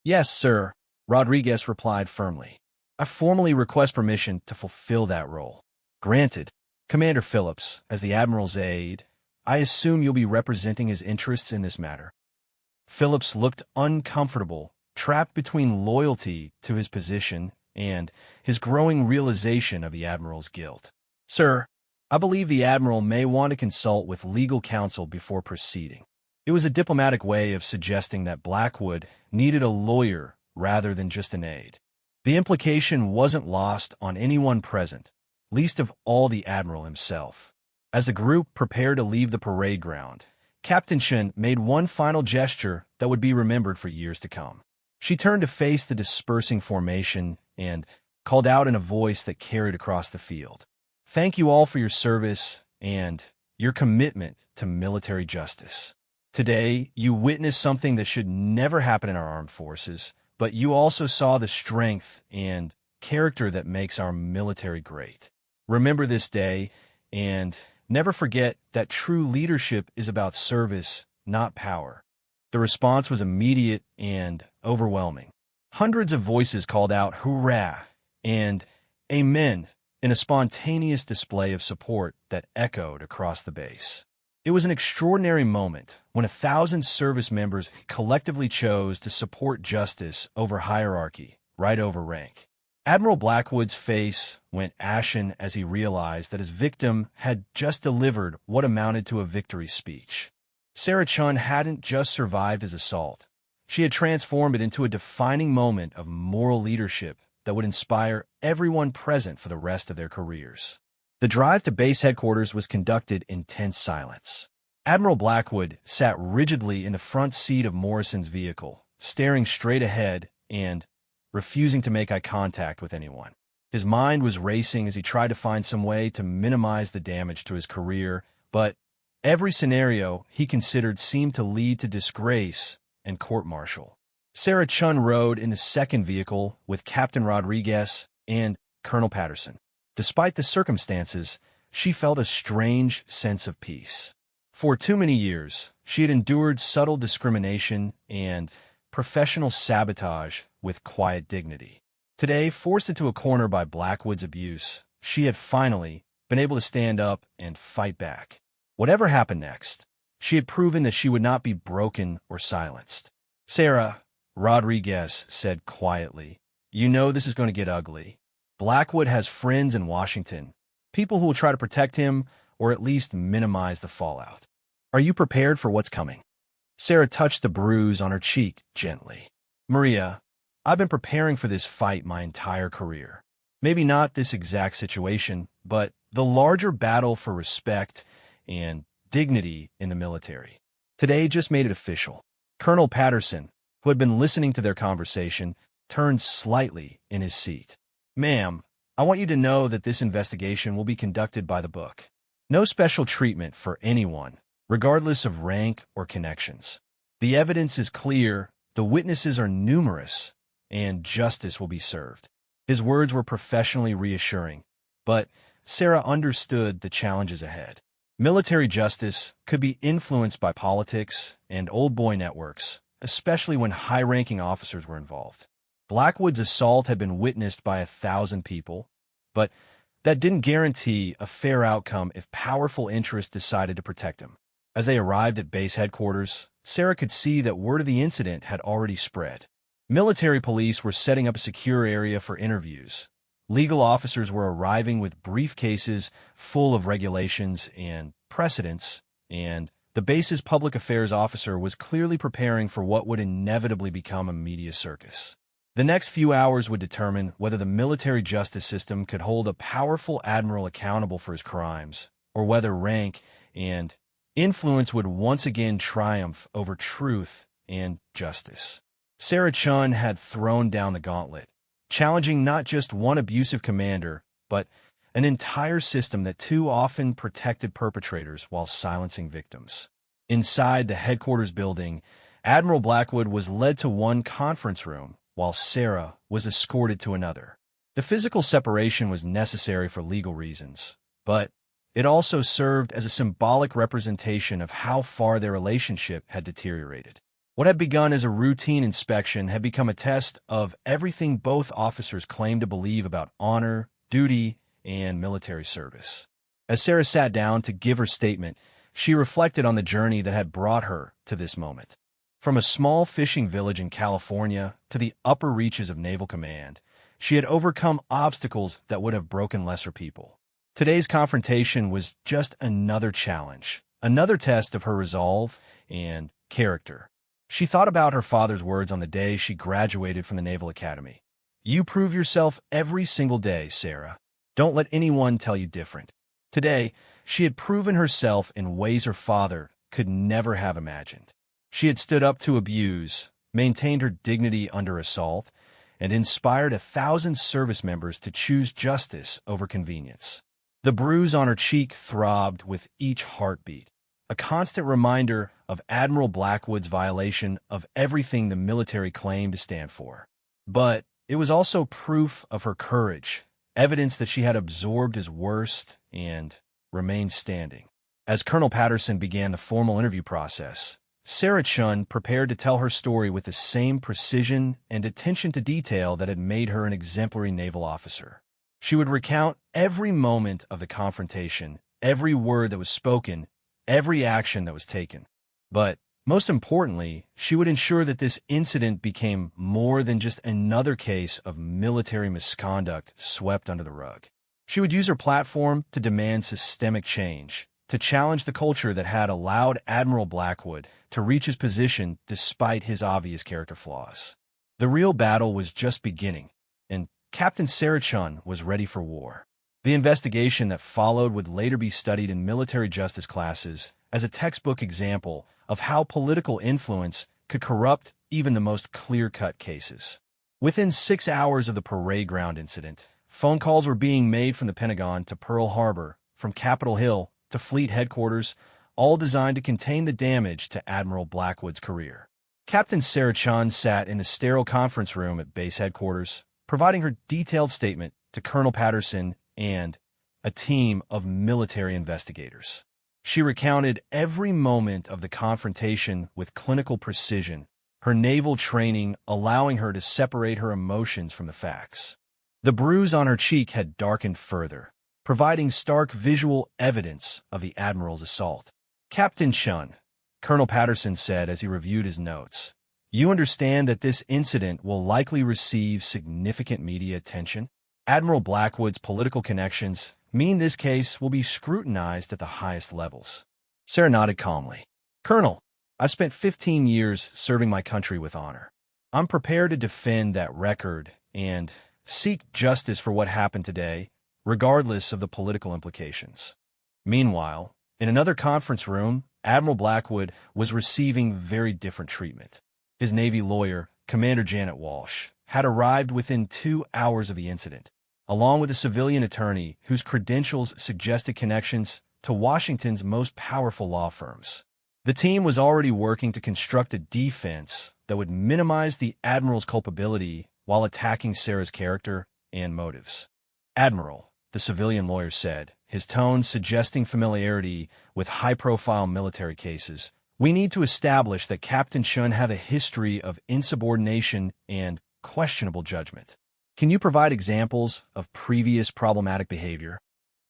"Yes, sir," Rodriguez replied firmly. "I formally request permission to fulfill that role." "Granted. Commander Phillips, as the Admiral's aide, I assume you'll be representing his interests in this matter." Phillips looked uncomfortable, trapped between loyalty to his position and his growing realization of the Admiral's guilt. "Sir, I believe the Admiral may want to consult with legal counsel before proceeding." It was a diplomatic way of suggesting that Blackwood needed a lawyer rather than just an aide. The implication wasn't lost on anyone present, least of all the Admiral himself. As the group prepared to leave the parade ground, Captain Chen made one final gesture that would be remembered for years to come. She turned to face the dispersing formation and called out in a voice that carried across the field. "Thank you all for your service and your commitment to military justice. Today, you witnessed something that should never happen in our armed forces, but you also saw the strength and character that makes our military great. Remember this day and never forget that true leadership is about service, not power." The response was immediate and overwhelming. Hundreds of voices called out "Hurrah!" and "Amen" in a spontaneous display of support that echoed across the base. It was an extraordinary moment when 1,000 service members collectively chose to support justice over hierarchy, right over rank. Admiral Blackwood's face went ashen as he realized that his victim had just delivered what amounted to a victory speech. Sarah Chun hadn't just survived his assault. She had transformed it into a defining moment of moral leadership that would inspire everyone present for the rest of their careers. The drive to base headquarters was conducted in tense silence. Admiral Blackwood sat rigidly in the front seat of Morrison's vehicle, staring straight ahead and refusing to make eye contact with anyone. His mind was racing as he tried to find some way to minimize the damage to his career, but every scenario he considered seemed to lead to disgrace and court-martial. Sarah Chun rode in the second vehicle with Captain Rodriguez and Colonel Patterson. Despite the circumstances, she felt a strange sense of peace. For too many years, she had endured subtle discrimination and professional sabotage with quiet dignity. Today, forced into a corner by Blackwood's abuse, she had finally been able to stand up and fight back. Whatever happened next, she had proven that she would not be broken or silenced. "Sarah," Rodriguez said quietly, "you know this is going to get ugly. Blackwood has friends in Washington, people who will try to protect him or at least minimize the fallout. Are you prepared for what's coming?" Sarah touched the bruise on her cheek gently. "Maria, I've been preparing for this fight my entire career. Maybe not this exact situation, but the larger battle for respect and dignity in the military. Today just made it official." Colonel Patterson, who had been listening to their conversation, turned slightly in his seat. "Ma'am, I want you to know that this investigation will be conducted by the book. No special treatment for anyone, regardless of rank or connections. The evidence is clear, the witnesses are numerous, and justice will be served." His words were professionally reassuring, but Sarah understood the challenges ahead. Military justice could be influenced by politics and old boy networks, especially when high-ranking officers were involved. Blackwood's assault had been witnessed by 1,000 people, but that didn't guarantee a fair outcome if powerful interests decided to protect him. As they arrived at base headquarters, Sarah could see that word of the incident had already spread. Military police were setting up a secure area for interviews. Legal officers were arriving with briefcases full of regulations and precedents, and the base's public affairs officer was clearly preparing for what would inevitably become a media circus. The next few hours would determine whether the military justice system could hold a powerful admiral accountable for his crimes, or whether rank and influence would once again triumph over truth and justice. Sarah Chun had thrown down the gauntlet, challenging not just one abusive commander, but an entire system that too often protected perpetrators while silencing victims. Inside the headquarters building, Admiral Blackwood was led to one conference room, while Sarah was escorted to another. The physical separation was necessary for legal reasons, but it also served as a symbolic representation of how far their relationship had deteriorated. What had begun as a routine inspection had become a test of everything both officers claimed to believe about honor, duty, and military service. As Sarah sat down to give her statement, she reflected on the journey that had brought her to this moment. From a small fishing village in California to the upper reaches of Naval Command, she had overcome obstacles that would have broken lesser people. Today's confrontation was just another challenge, another test of her resolve and character. She thought about her father's words on the day she graduated from the Naval Academy. "You prove yourself every single day, Sarah. Don't let anyone tell you different." Today, she had proven herself in ways her father could never have imagined. She had stood up to abuse, maintained her dignity under assault, and inspired 1,000 service members to choose justice over convenience. The bruise on her cheek throbbed with each heartbeat, a constant reminder of Admiral Blackwood's violation of everything the military claimed to stand for. But it was also proof of her courage, evidence that she had absorbed his worst and remained standing. As Colonel Patterson began the formal interview process, Sarah Chun prepared to tell her story with the same precision and attention to detail that had made her an exemplary naval officer. She would recount every moment of the confrontation, every word that was spoken, every action that was taken. But most importantly, she would ensure that this incident became more than just another case of military misconduct swept under the rug. She would use her platform to demand systemic change, to challenge the culture that had allowed Admiral Blackwood to reach his position despite his obvious character flaws. The real battle was just beginning, and Captain Sarah Chun was ready for war. The investigation that followed would later be studied in military justice classes as a textbook example of how political influence could corrupt even the most clear-cut cases. Within 6 hours of the parade ground incident, phone calls were being made from the Pentagon to Pearl Harbor, from Capitol Hill to Fleet Headquarters, all designed to contain the damage to Admiral Blackwood's career. Captain Sarah Chun sat in the sterile conference room at base headquarters, providing her detailed statement to Colonel Patterson and a team of military investigators. She recounted every moment of the confrontation with clinical precision, her naval training allowing her to separate her emotions from the facts. The bruise on her cheek had darkened further, providing stark visual evidence of the admiral's assault. "Captain Chun," Colonel Patterson said as he reviewed his notes, "you understand that this incident will likely receive significant media attention? Admiral Blackwood's political connections mean this case will be scrutinized at the highest levels." Sarah nodded calmly. "Colonel, I've spent 15 years serving my country with honor. I'm prepared to defend that record and seek justice for what happened today, regardless of the political implications." Meanwhile, in another conference room, Admiral Blackwood was receiving very different treatment. His Navy lawyer, Commander Janet Walsh, had arrived within 2 hours of the incident, along with a civilian attorney whose credentials suggested connections to Washington's most powerful law firms. The team was already working to construct a defense that would minimize the Admiral's culpability while attacking Sarah's character and motives. "Admiral," the civilian lawyer said, his tone suggesting familiarity with high-profile military cases, "we need to establish that Captain Chun had a history of insubordination and questionable judgment. Can you provide examples of previous problematic behavior?"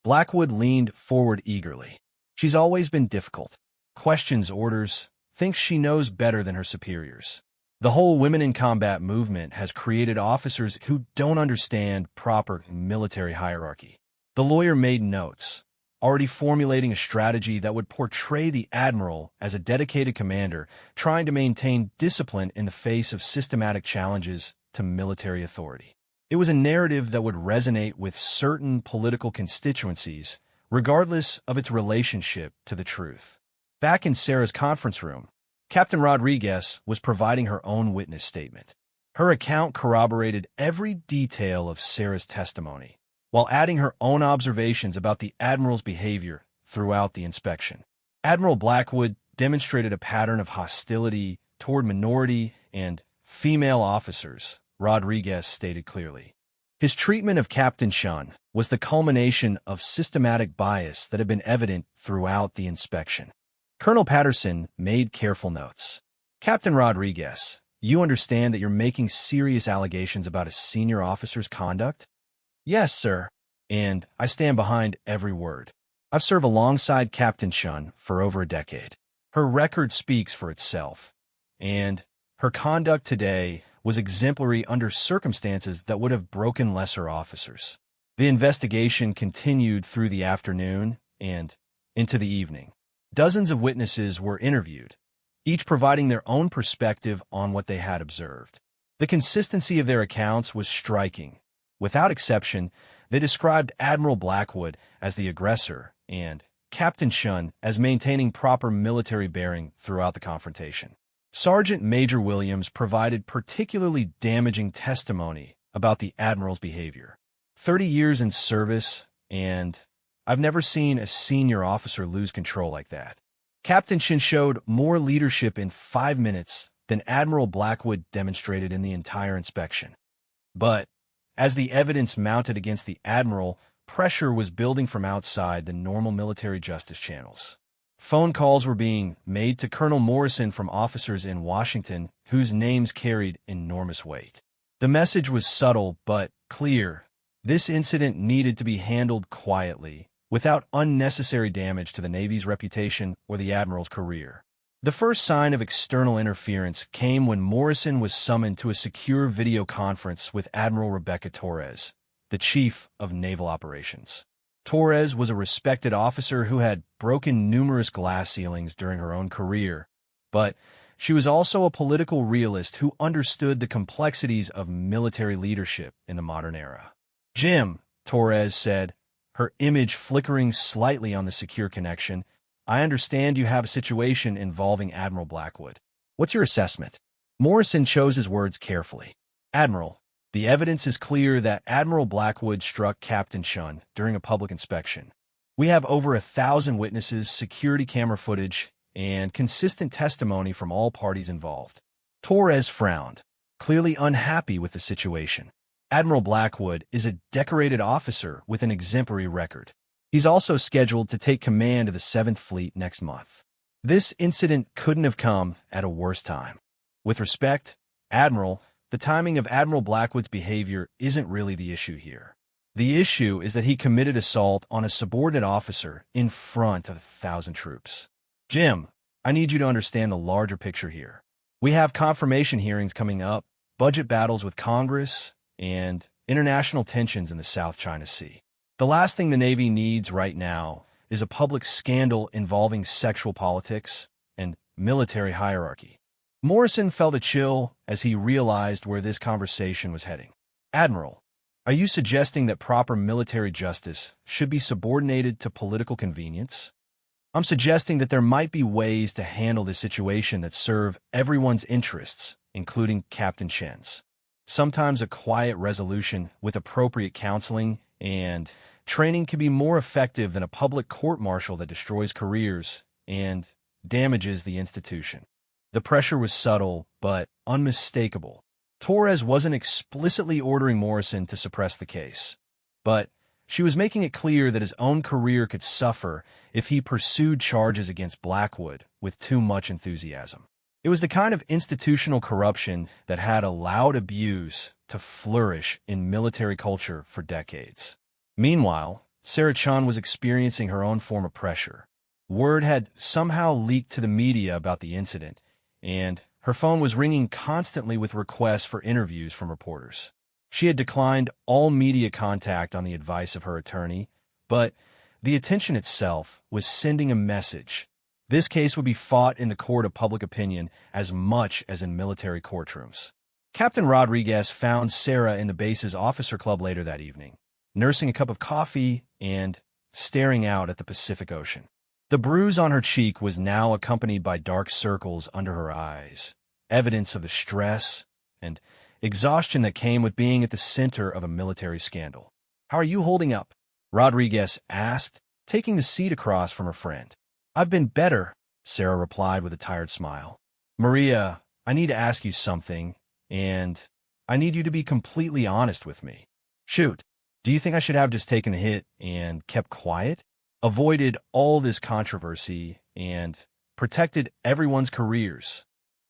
Blackwood leaned forward eagerly. "She's always been difficult. Questions orders, thinks she knows better than her superiors. The whole Women in Combat movement has created officers who don't understand proper military hierarchy." The lawyer made notes, already formulating a strategy that would portray the admiral as a dedicated commander trying to maintain discipline in the face of systematic challenges to military authority. It was a narrative that would resonate with certain political constituencies, regardless of its relationship to the truth. Back in Sarah's conference room, Captain Rodriguez was providing her own witness statement. Her account corroborated every detail of Sarah's testimony, while adding her own observations about the admiral's behavior throughout the inspection. Admiral Blackwood demonstrated a pattern of hostility toward minority and female officers, Rodriguez stated clearly. His treatment of Captain Chun was the culmination of systematic bias that had been evident throughout the inspection. Colonel Patterson made careful notes. "Captain Rodriguez, you understand that you're making serious allegations about a senior officer's conduct?" "Yes, sir, and I stand behind every word. I've served alongside Captain Chun for over a decade. Her record speaks for itself, and her conduct today was exemplary under circumstances that would have broken lesser officers." The investigation continued through the afternoon and into the evening. Dozens of witnesses were interviewed, each providing their own perspective on what they had observed. The consistency of their accounts was striking. Without exception, they described Admiral Blackwood as the aggressor and Captain Chun as maintaining proper military bearing throughout the confrontation. Sergeant Major Williams provided particularly damaging testimony about the Admiral's behavior. 30 years in service, and I've never seen a senior officer lose control like that. Captain Chun showed more leadership in 5 minutes than Admiral Blackwood demonstrated in the entire inspection. But as the evidence mounted against the Admiral, pressure was building from outside the normal military justice channels. Phone calls were being made to Colonel Morrison from officers in Washington whose names carried enormous weight. The message was subtle but clear. This incident needed to be handled quietly, without unnecessary damage to the Navy's reputation or the Admiral's career. The first sign of external interference came when Morrison was summoned to a secure video conference with Admiral Rebecca Torres, the Chief of Naval Operations. Torres was a respected officer who had broken numerous glass ceilings during her own career, but she was also a political realist who understood the complexities of military leadership in the modern era. "Jim," Torres said, her image flickering slightly on the secure connection, "I understand you have a situation involving Admiral Blackwood. What's your assessment?" Morrison chose his words carefully. "Admiral, the evidence is clear that Admiral Blackwood struck Captain Chun during a public inspection. We have over 1,000 witnesses, security camera footage, and consistent testimony from all parties involved." Torres frowned, clearly unhappy with the situation. Admiral Blackwood is a decorated officer with an exemplary record. He's also scheduled to take command of the 7th Fleet next month. This incident couldn't have come at a worse time. With respect, Admiral, the timing of Admiral Blackwood's behavior isn't really the issue here. The issue is that he committed assault on a subordinate officer in front of 1,000 troops. Jim, I need you to understand the larger picture here. We have confirmation hearings coming up, budget battles with Congress, and international tensions in the South China Sea. The last thing the Navy needs right now is a public scandal involving sexual politics and military hierarchy. Morrison felt a chill as he realized where this conversation was heading. Admiral, are you suggesting that proper military justice should be subordinated to political convenience? I'm suggesting that there might be ways to handle this situation that serve everyone's interests, including Captain Chen's. Sometimes a quiet resolution with appropriate counseling and training can be more effective than a public court-martial that destroys careers and damages the institution. The pressure was subtle, but unmistakable. Torres wasn't explicitly ordering Morrison to suppress the case, but she was making it clear that his own career could suffer if he pursued charges against Blackwood with too much enthusiasm. It was the kind of institutional corruption that had allowed abuse to flourish in military culture for decades. Meanwhile, Sarah Chun was experiencing her own form of pressure. Word had somehow leaked to the media about the incident, and her phone was ringing constantly with requests for interviews from reporters. She had declined all media contact on the advice of her attorney, but the attention itself was sending a message. This case would be fought in the court of public opinion as much as in military courtrooms. Captain Rodriguez found Sarah in the base's officer club later that evening, nursing a cup of coffee and staring out at the Pacific Ocean. The bruise on her cheek was now accompanied by dark circles under her eyes, evidence of the stress and exhaustion that came with being at the center of a military scandal. "How are you holding up?" Rodriguez asked, taking the seat across from her friend. "I've been better," Sarah replied with a tired smile. "Maria, I need to ask you something, and I need you to be completely honest with me." "Shoot. Do you think I should have just taken the hit and kept quiet? Avoided all this controversy and protected everyone's careers?"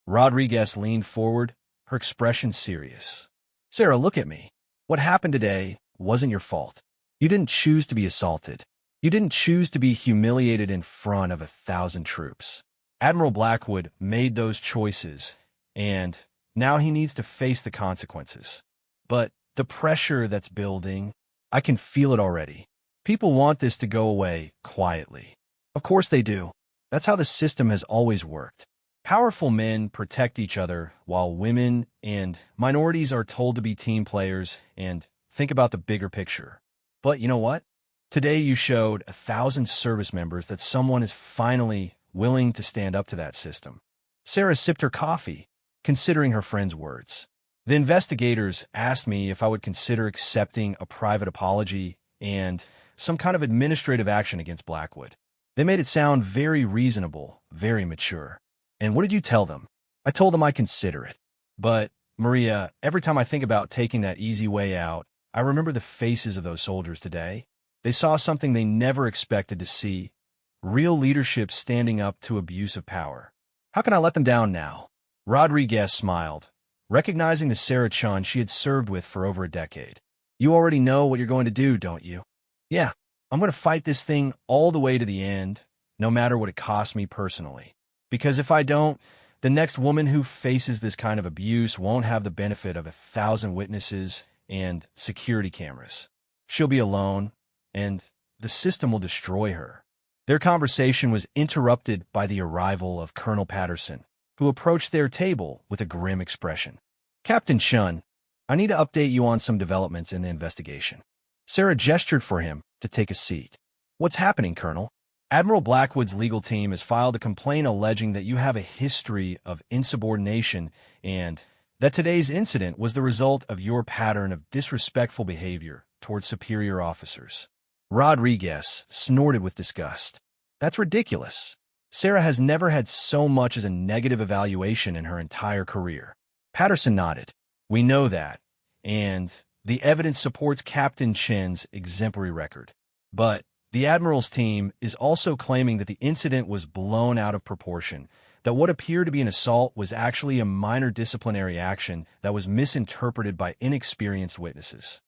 Rodriguez leaned forward, her expression serious. "Sarah, look at me. What happened today wasn't your fault. You didn't choose to be assaulted. You didn't choose to be humiliated in front of 1,000 troops. Admiral Blackwood made those choices, and now he needs to face the consequences. But the pressure that's building, I can feel it already. People want this to go away quietly. Of course they do. That's how the system has always worked. Powerful men protect each other while women and minorities are told to be team players and think about the bigger picture. But you know what? Today you showed 1,000 service members that someone is finally willing to stand up to that system." Sarah sipped her coffee, considering her friend's words. "The investigators asked me if I would consider accepting a private apology and some kind of administrative action against Blackwood. They made it sound very reasonable, very mature. And what did you tell them?" "I told them I consider it. But, Maria, every time I think about taking that easy way out, I remember the faces of those soldiers today. They saw something they never expected to see, real leadership standing up to abuse of power. How can I let them down now?" Rodriguez smiled, recognizing the Sarah Chun she had served with for over a decade. "You already know what you're going to do, don't you?" "Yeah, I'm going to fight this thing all the way to the end, no matter what it costs me personally. Because if I don't, the next woman who faces this kind of abuse won't have the benefit of 1,000 witnesses and security cameras. She'll be alone, and the system will destroy her." Their conversation was interrupted by the arrival of Colonel Patterson, who approached their table with a grim expression. "Captain Chun, I need to update you on some developments in the investigation." Sarah gestured for him to take a seat. "What's happening, Colonel?" "Admiral Blackwood's legal team has filed a complaint alleging that you have a history of insubordination and that today's incident was the result of your pattern of disrespectful behavior towards superior officers." Rodriguez snorted with disgust. "That's ridiculous. Sarah has never had so much as a negative evaluation in her entire career." Patterson nodded. "We know that, and The evidence supports Captain Chen's exemplary record. But the admiral's team is also claiming that the incident was blown out of proportion, that what appeared to be an assault was actually a minor disciplinary action that was misinterpreted by inexperienced witnesses.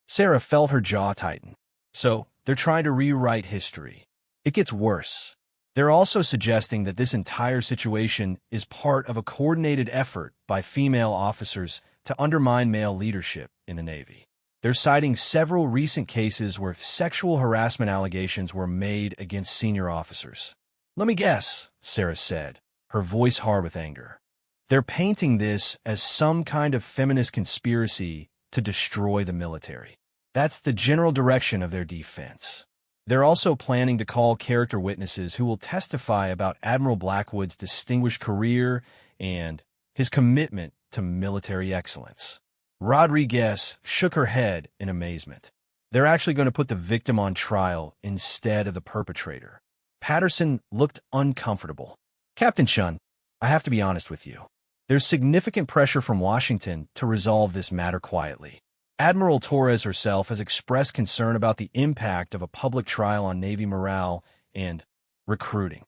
Sarah felt her jaw tighten. So, they're trying to rewrite history. It gets worse. They're also suggesting that this entire situation is part of a coordinated effort by female officers to undermine male leadership in the Navy. They're citing several recent cases where sexual harassment allegations were made against senior officers. "Let me guess," Sarah said, her voice hard with anger. They're painting this as some kind of feminist conspiracy to destroy the military. That's the general direction of their defense. They're also planning to call character witnesses who will testify about Admiral Blackwood's distinguished career and his commitment to military excellence. Rodriguez shook her head in amazement. They're actually going to put the victim on trial instead of the perpetrator. Patterson looked uncomfortable. "Captain Chun, I have to be honest with you. There's significant pressure from Washington to resolve this matter quietly. Admiral Torres herself has expressed concern about the impact of a public trial on Navy morale and recruiting."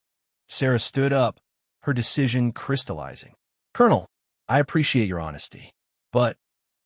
Sarah stood up, her decision crystallizing. "Colonel, I appreciate your honesty, but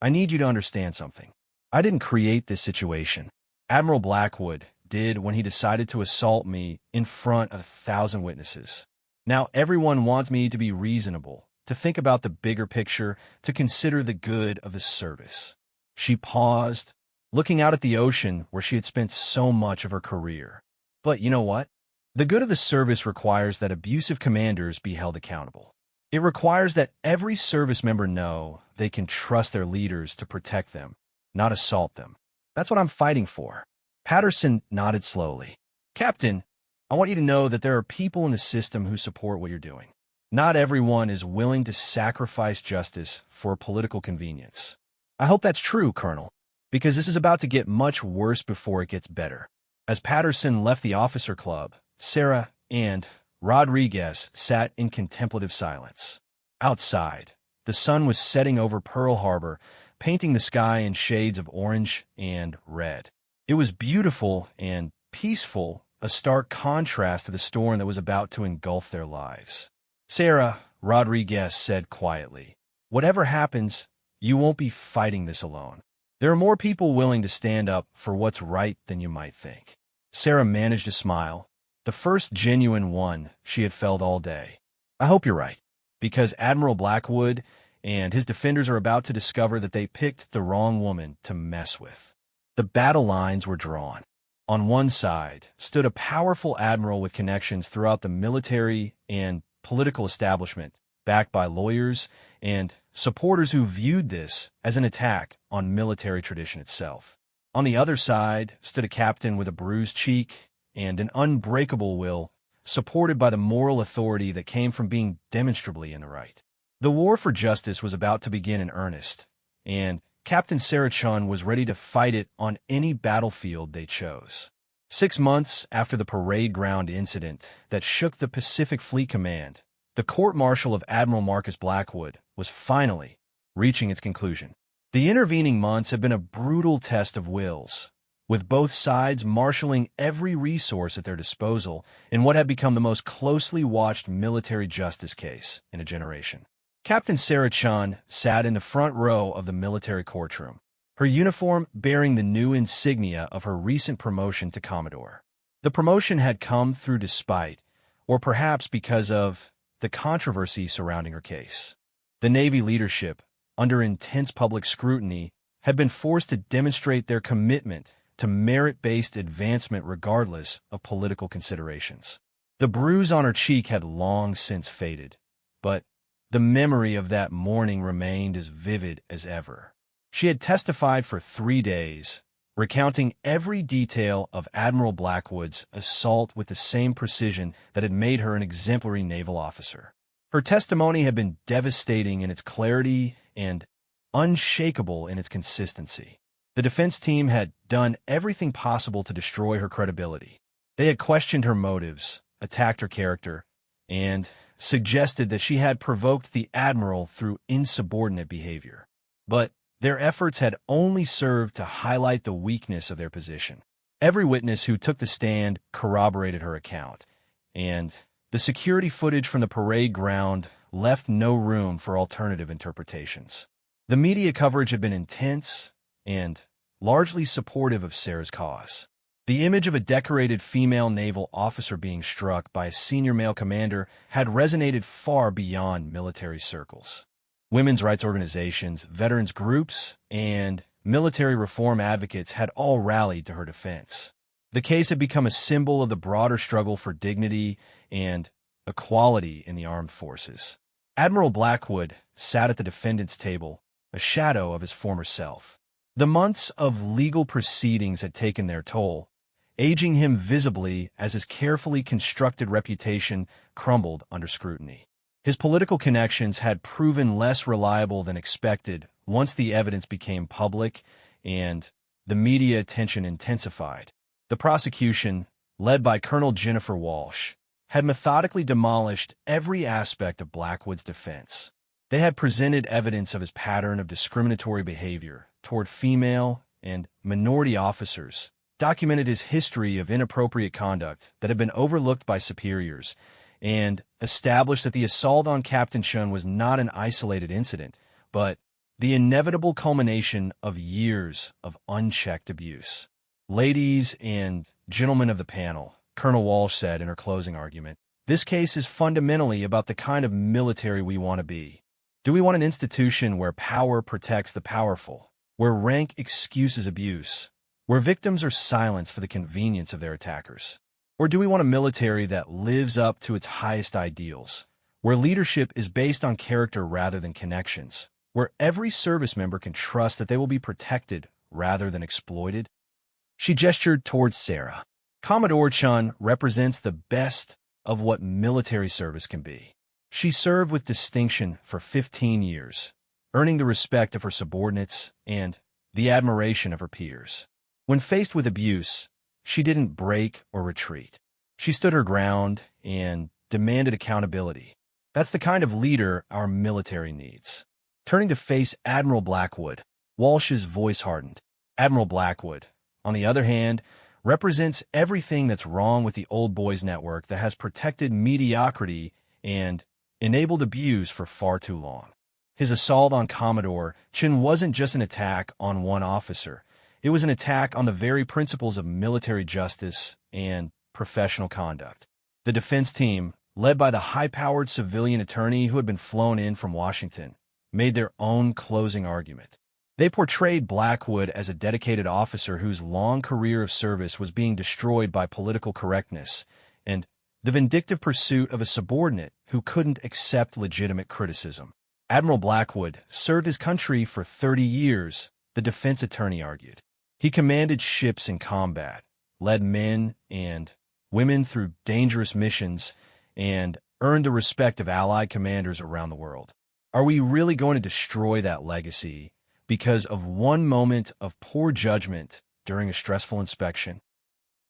I need you to understand something. I didn't create this situation. Admiral Blackwood did when he decided to assault me in front of 1,000 witnesses. Now everyone wants me to be reasonable, to think about the bigger picture, to consider the good of the service." She paused, looking out at the ocean where she had spent so much of her career. "But you know what? The good of the service requires that abusive commanders be held accountable. It requires that every service member know they can trust their leaders to protect them, not assault them. That's what I'm fighting for." Patterson nodded slowly. "Captain, I want you to know that there are people in the system who support what you're doing. Not everyone is willing to sacrifice justice for political convenience." "I hope that's true, Colonel, because this is about to get much worse before it gets better." As Patterson left the officer club, Sarah and Rodriguez sat in contemplative silence. Outside, the sun was setting over Pearl Harbor, painting the sky in shades of orange and red. It was beautiful and peaceful, a stark contrast to the storm that was about to engulf their lives. "Sarah," Rodriguez said quietly, "whatever happens, you won't be fighting this alone. There are more people willing to stand up for what's right than you might think." Sarah managed a smile, the first genuine one she had felt all day. "I hope you're right, because Admiral Blackwood and his defenders are about to discover that they picked the wrong woman to mess with." The battle lines were drawn. On one side stood a powerful admiral with connections throughout the military and political establishment, backed by lawyers and supporters who viewed this as an attack on military tradition itself. On the other side stood a captain with a bruised cheek and an unbreakable will, supported by the moral authority that came from being demonstrably in the right. The war for justice was about to begin in earnest, and Captain Sarah Chun was ready to fight it on any battlefield they chose. 6 months after the parade ground incident that shook the Pacific Fleet Command, the court-martial of Admiral Marcus Blackwood was finally reaching its conclusion. The intervening months have been a brutal test of wills, with both sides marshaling every resource at their disposal in what had become the most closely watched military justice case in a generation. Captain Sarah Chun sat in the front row of the military courtroom, her uniform bearing the new insignia of her recent promotion to Commodore. The promotion had come through despite, or perhaps because of, the controversy surrounding her case. The Navy leadership, under intense public scrutiny, had been forced to demonstrate their commitment to merit-based advancement regardless of political considerations. The bruise on her cheek had long since faded, but the memory of that morning remained as vivid as ever. She had testified for 3 days, recounting every detail of Admiral Blackwood's assault with the same precision that had made her an exemplary naval officer. Her testimony had been devastating in its clarity and unshakable in its consistency. The defense team had done everything possible to destroy her credibility. They had questioned her motives, attacked her character, and suggested that she had provoked the admiral through insubordinate behavior. But Their efforts had only served to highlight the weakness of their position. Every witness who took the stand corroborated her account, and the security footage from the parade ground left no room for alternative interpretations. The media coverage had been intense and largely supportive of Sarah's cause. The image of a decorated female naval officer being struck by a senior male commander had resonated far beyond military circles. Women's rights organizations, veterans groups, and military reform advocates had all rallied to her defense. The case had become a symbol of the broader struggle for dignity and equality in the armed forces. Admiral Blackwood sat at the defendant's table, a shadow of his former self. The months of legal proceedings had taken their toll, aging him visibly as his carefully constructed reputation crumbled under scrutiny. His political connections had proven less reliable than expected once the evidence became public and the media attention intensified. The prosecution, led by Colonel Jennifer Walsh, had methodically demolished every aspect of Blackwood's defense. They had presented evidence of his pattern of discriminatory behavior toward female and minority officers, documented his history of inappropriate conduct that had been overlooked by superiors, and established that the assault on Captain Chun was not an isolated incident, but the inevitable culmination of years of unchecked abuse. "Ladies and gentlemen of the panel," Colonel Walsh said in her closing argument, "this case is fundamentally about the kind of military we want to be. Do we want an institution where power protects the powerful, where rank excuses abuse, where victims are silenced for the convenience of their attackers? Or do we want a military that lives up to its highest ideals, where leadership is based on character rather than connections, where every service member can trust that they will be protected rather than exploited?" She gestured towards Sarah. Commodore Chun represents the best of what military service can be. She served with distinction for 15 years, earning the respect of her subordinates and the admiration of her peers. When faced with abuse, she didn't break or retreat. She stood her ground and demanded accountability. That's the kind of leader our military needs. Turning to face Admiral Blackwood, Walsh's voice hardened. Admiral Blackwood, on the other hand, represents everything that's wrong with the old boys network that has protected mediocrity and enabled abuse for far too long. His assault on Commodore Chun wasn't just an attack on one officer. It was an attack on the very principles of military justice and professional conduct. The defense team, led by the high-powered civilian attorney who had been flown in from Washington, made their own closing argument. They portrayed Blackwood as a dedicated officer whose long career of service was being destroyed by political correctness and the vindictive pursuit of a subordinate who couldn't accept legitimate criticism. Admiral Blackwood served his country for 30 years, the defense attorney argued. He commanded ships in combat, led men and women through dangerous missions, and earned the respect of Allied commanders around the world. Are we really going to destroy that legacy because of one moment of poor judgment during a stressful inspection?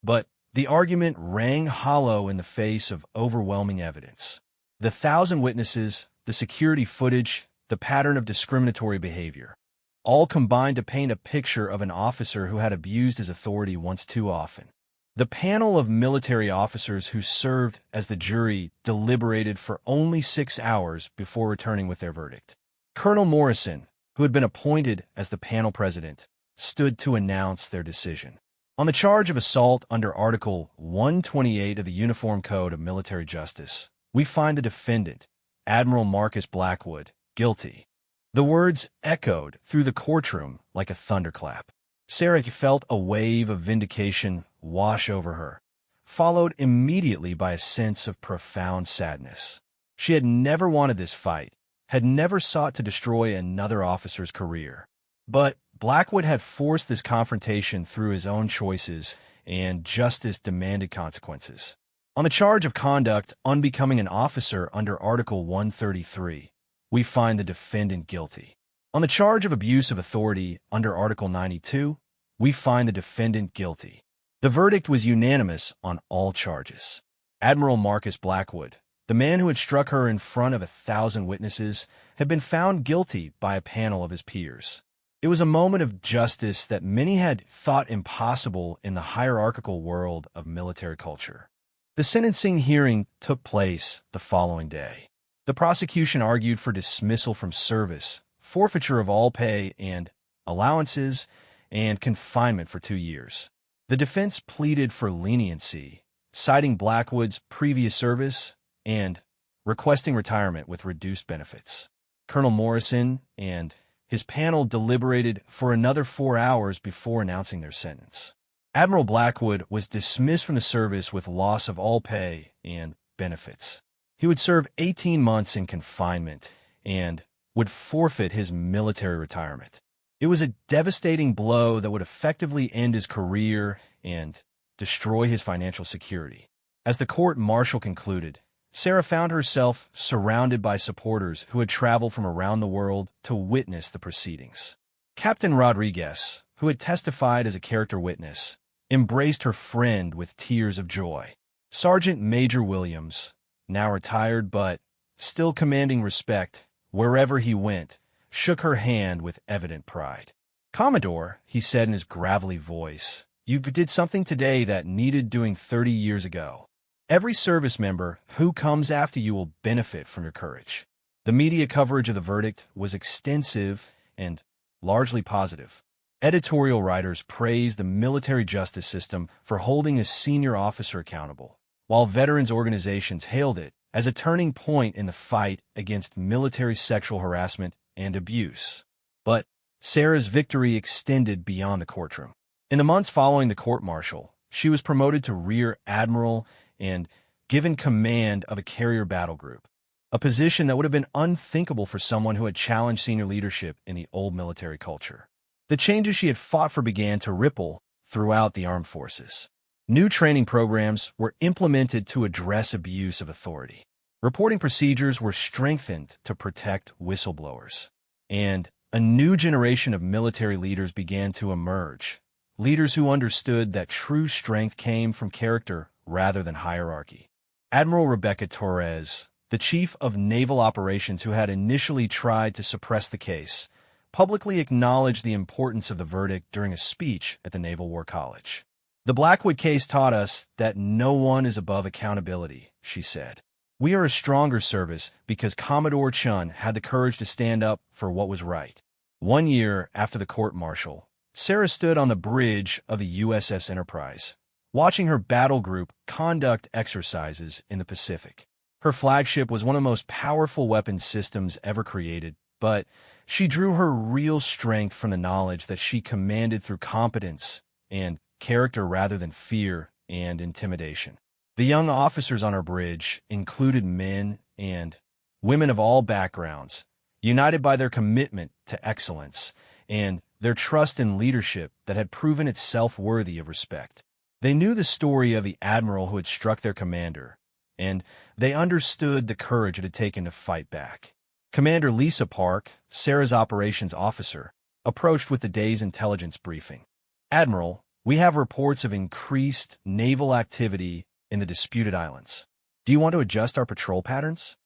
But the argument rang hollow in the face of overwhelming evidence. The 1,000 witnesses, the security footage, the pattern of discriminatory behavior, all combined to paint a picture of an officer who had abused his authority once too often. The panel of military officers who served as the jury deliberated for only 6 hours before returning with their verdict. Colonel Morrison, who had been appointed as the panel president, stood to announce their decision. On the charge of assault under Article 128 of the Uniform Code of Military Justice, we find the defendant, Admiral Marcus Blackwood, guilty. The words echoed through the courtroom like a thunderclap. Sarah felt a wave of vindication wash over her, followed immediately by a sense of profound sadness. She had never wanted this fight, had never sought to destroy another officer's career. But Blackwood had forced this confrontation through his own choices, and justice demanded consequences. On the charge of conduct unbecoming an officer under Article 133, we find the defendant guilty. On the charge of abuse of authority under Article 92, we find the defendant guilty. The verdict was unanimous on all charges. Admiral Marcus Blackwood, the man who had struck her in front of 1,000 witnesses, had been found guilty by a panel of his peers. It was a moment of justice that many had thought impossible in the hierarchical world of military culture. The sentencing hearing took place the following day. The prosecution argued for dismissal from service, forfeiture of all pay and allowances, and confinement for 2 years. The defense pleaded for leniency, citing Blackwood's previous service and requesting retirement with reduced benefits. Colonel Morrison and his panel deliberated for another 4 hours before announcing their sentence. Admiral Blackwood was dismissed from the service with loss of all pay and benefits. He would serve 18 months in confinement and would forfeit his military retirement. It was a devastating blow that would effectively end his career and destroy his financial security. As the court-martial concluded, Sarah found herself surrounded by supporters who had traveled from around the world to witness the proceedings. Captain Rodriguez, who had testified as a character witness, embraced her friend with tears of joy. Sergeant Major Williams, now retired but still commanding respect wherever he went, shook her hand with evident pride. "Commodore," he said in his gravelly voice, "you did something today that needed doing 30 years ago. Every service member who comes after you will benefit from your courage." The media coverage of the verdict was extensive and largely positive. Editorial writers praised the military justice system for holding a senior officer accountable, while veterans organizations hailed it as a turning point in the fight against military sexual harassment and abuse. But Sarah's victory extended beyond the courtroom. In the months following the court-martial, she was promoted to Rear Admiral and given command of a carrier battle group, a position that would have been unthinkable for someone who had challenged senior leadership in the old military culture. The changes she had fought for began to ripple throughout the armed forces. New training programs were implemented to address abuse of authority. Reporting procedures were strengthened to protect whistleblowers. And a new generation of military leaders began to emerge, leaders who understood that true strength came from character rather than hierarchy. Admiral Rebecca Torres, the chief of naval operations who had initially tried to suppress the case, publicly acknowledged the importance of the verdict during a speech at the Naval War College. "The Blackwood case taught us that no one is above accountability," she said. "We are a stronger service because Commodore Chun had the courage to stand up for what was right." 1 year after the court-martial, Sarah stood on the bridge of the USS Enterprise, watching her battle group conduct exercises in the Pacific. Her flagship was one of the most powerful weapons systems ever created, but she drew her real strength from the knowledge that she commanded through competence and character rather than fear and intimidation. The young officers on her bridge included men and women of all backgrounds, united by their commitment to excellence and their trust in leadership that had proven itself worthy of respect. They knew the story of the admiral who had struck their commander, and they understood the courage it had taken to fight back. Commander Lisa Park, Sarah's operations officer, approached with the day's intelligence briefing. "Admiral, we have reports of increased naval activity in the disputed islands. Do you want to adjust our patrol patterns?"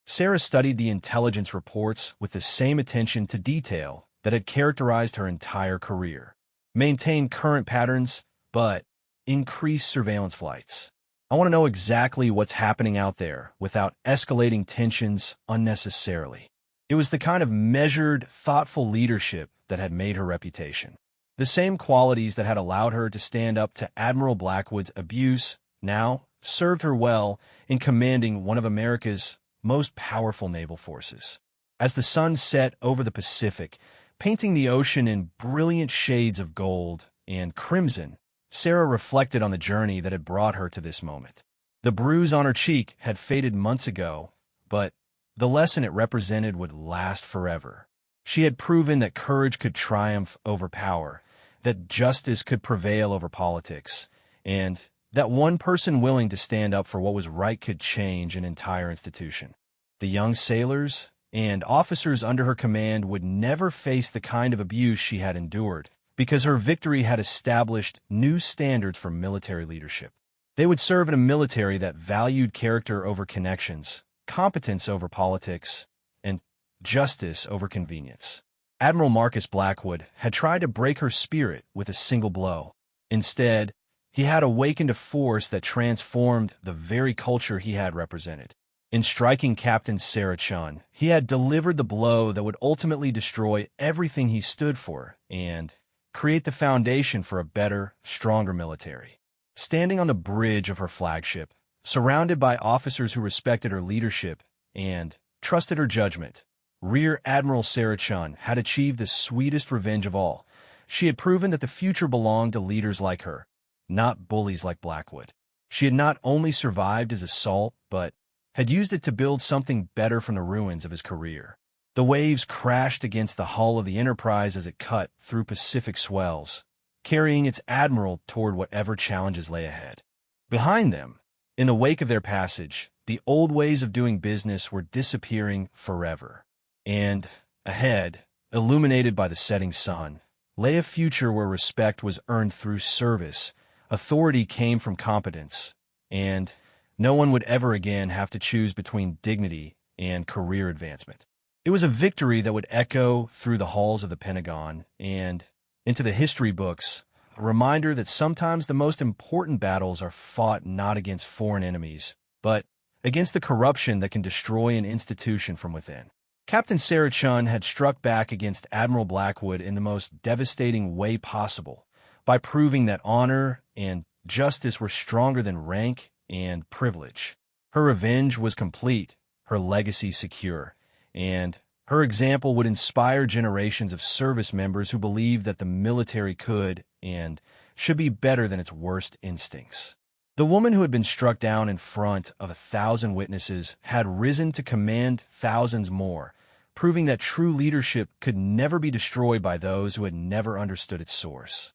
Sarah studied the intelligence reports with the same attention to detail that had characterized her entire career. "Maintain current patterns, but increase surveillance flights. I want to know exactly what's happening out there without escalating tensions unnecessarily." It was the kind of measured, thoughtful leadership that had made her reputation. The same qualities that had allowed her to stand up to Admiral Blackwood's abuse now served her well in commanding one of America's most powerful naval forces. As the sun set over the Pacific, painting the ocean in brilliant shades of gold and crimson, Sarah reflected on the journey that had brought her to this moment. The bruise on her cheek had faded months ago, but the lesson it represented would last forever. She had proven that courage could triumph over power, that justice could prevail over politics, and that one person willing to stand up for what was right could change an entire institution. The young sailors and officers under her command would never face the kind of abuse she had endured, because her victory had established new standards for military leadership. They would serve in a military that valued character over connections, competence over politics, and justice over convenience. Admiral Marcus Blackwood had tried to break her spirit with a single blow. Instead, he had awakened a force that transformed the very culture he had represented. In striking Captain Sarah Chun, he had delivered the blow that would ultimately destroy everything he stood for and create the foundation for a better, stronger military. Standing on the bridge of her flagship, surrounded by officers who respected her leadership and trusted her judgment, Rear Admiral Sarah Chun had achieved the sweetest revenge of all. She had proven that the future belonged to leaders like her, not bullies like Blackwood. She had not only survived his assault, but had used it to build something better from the ruins of his career. The waves crashed against the hull of the Enterprise as it cut through Pacific swells, carrying its admiral toward whatever challenges lay ahead. Behind them, in the wake of their passage, the old ways of doing business were disappearing forever. And ahead, illuminated by the setting sun, lay a future where respect was earned through service, authority came from competence, and no one would ever again have to choose between dignity and career advancement. It was a victory that would echo through the halls of the Pentagon and into the history books, a reminder that sometimes the most important battles are fought not against foreign enemies, but against the corruption that can destroy an institution from within. Captain Sarah Chun had struck back against Admiral Blackwood in the most devastating way possible, by proving that honor and justice were stronger than rank and privilege. Her revenge was complete, her legacy secure, and her example would inspire generations of service members who believed that the military could and should be better than its worst instincts. The woman who had been struck down in front of 1,000 witnesses had risen to command thousands more, proving that true leadership could never be destroyed by those who had never understood its source.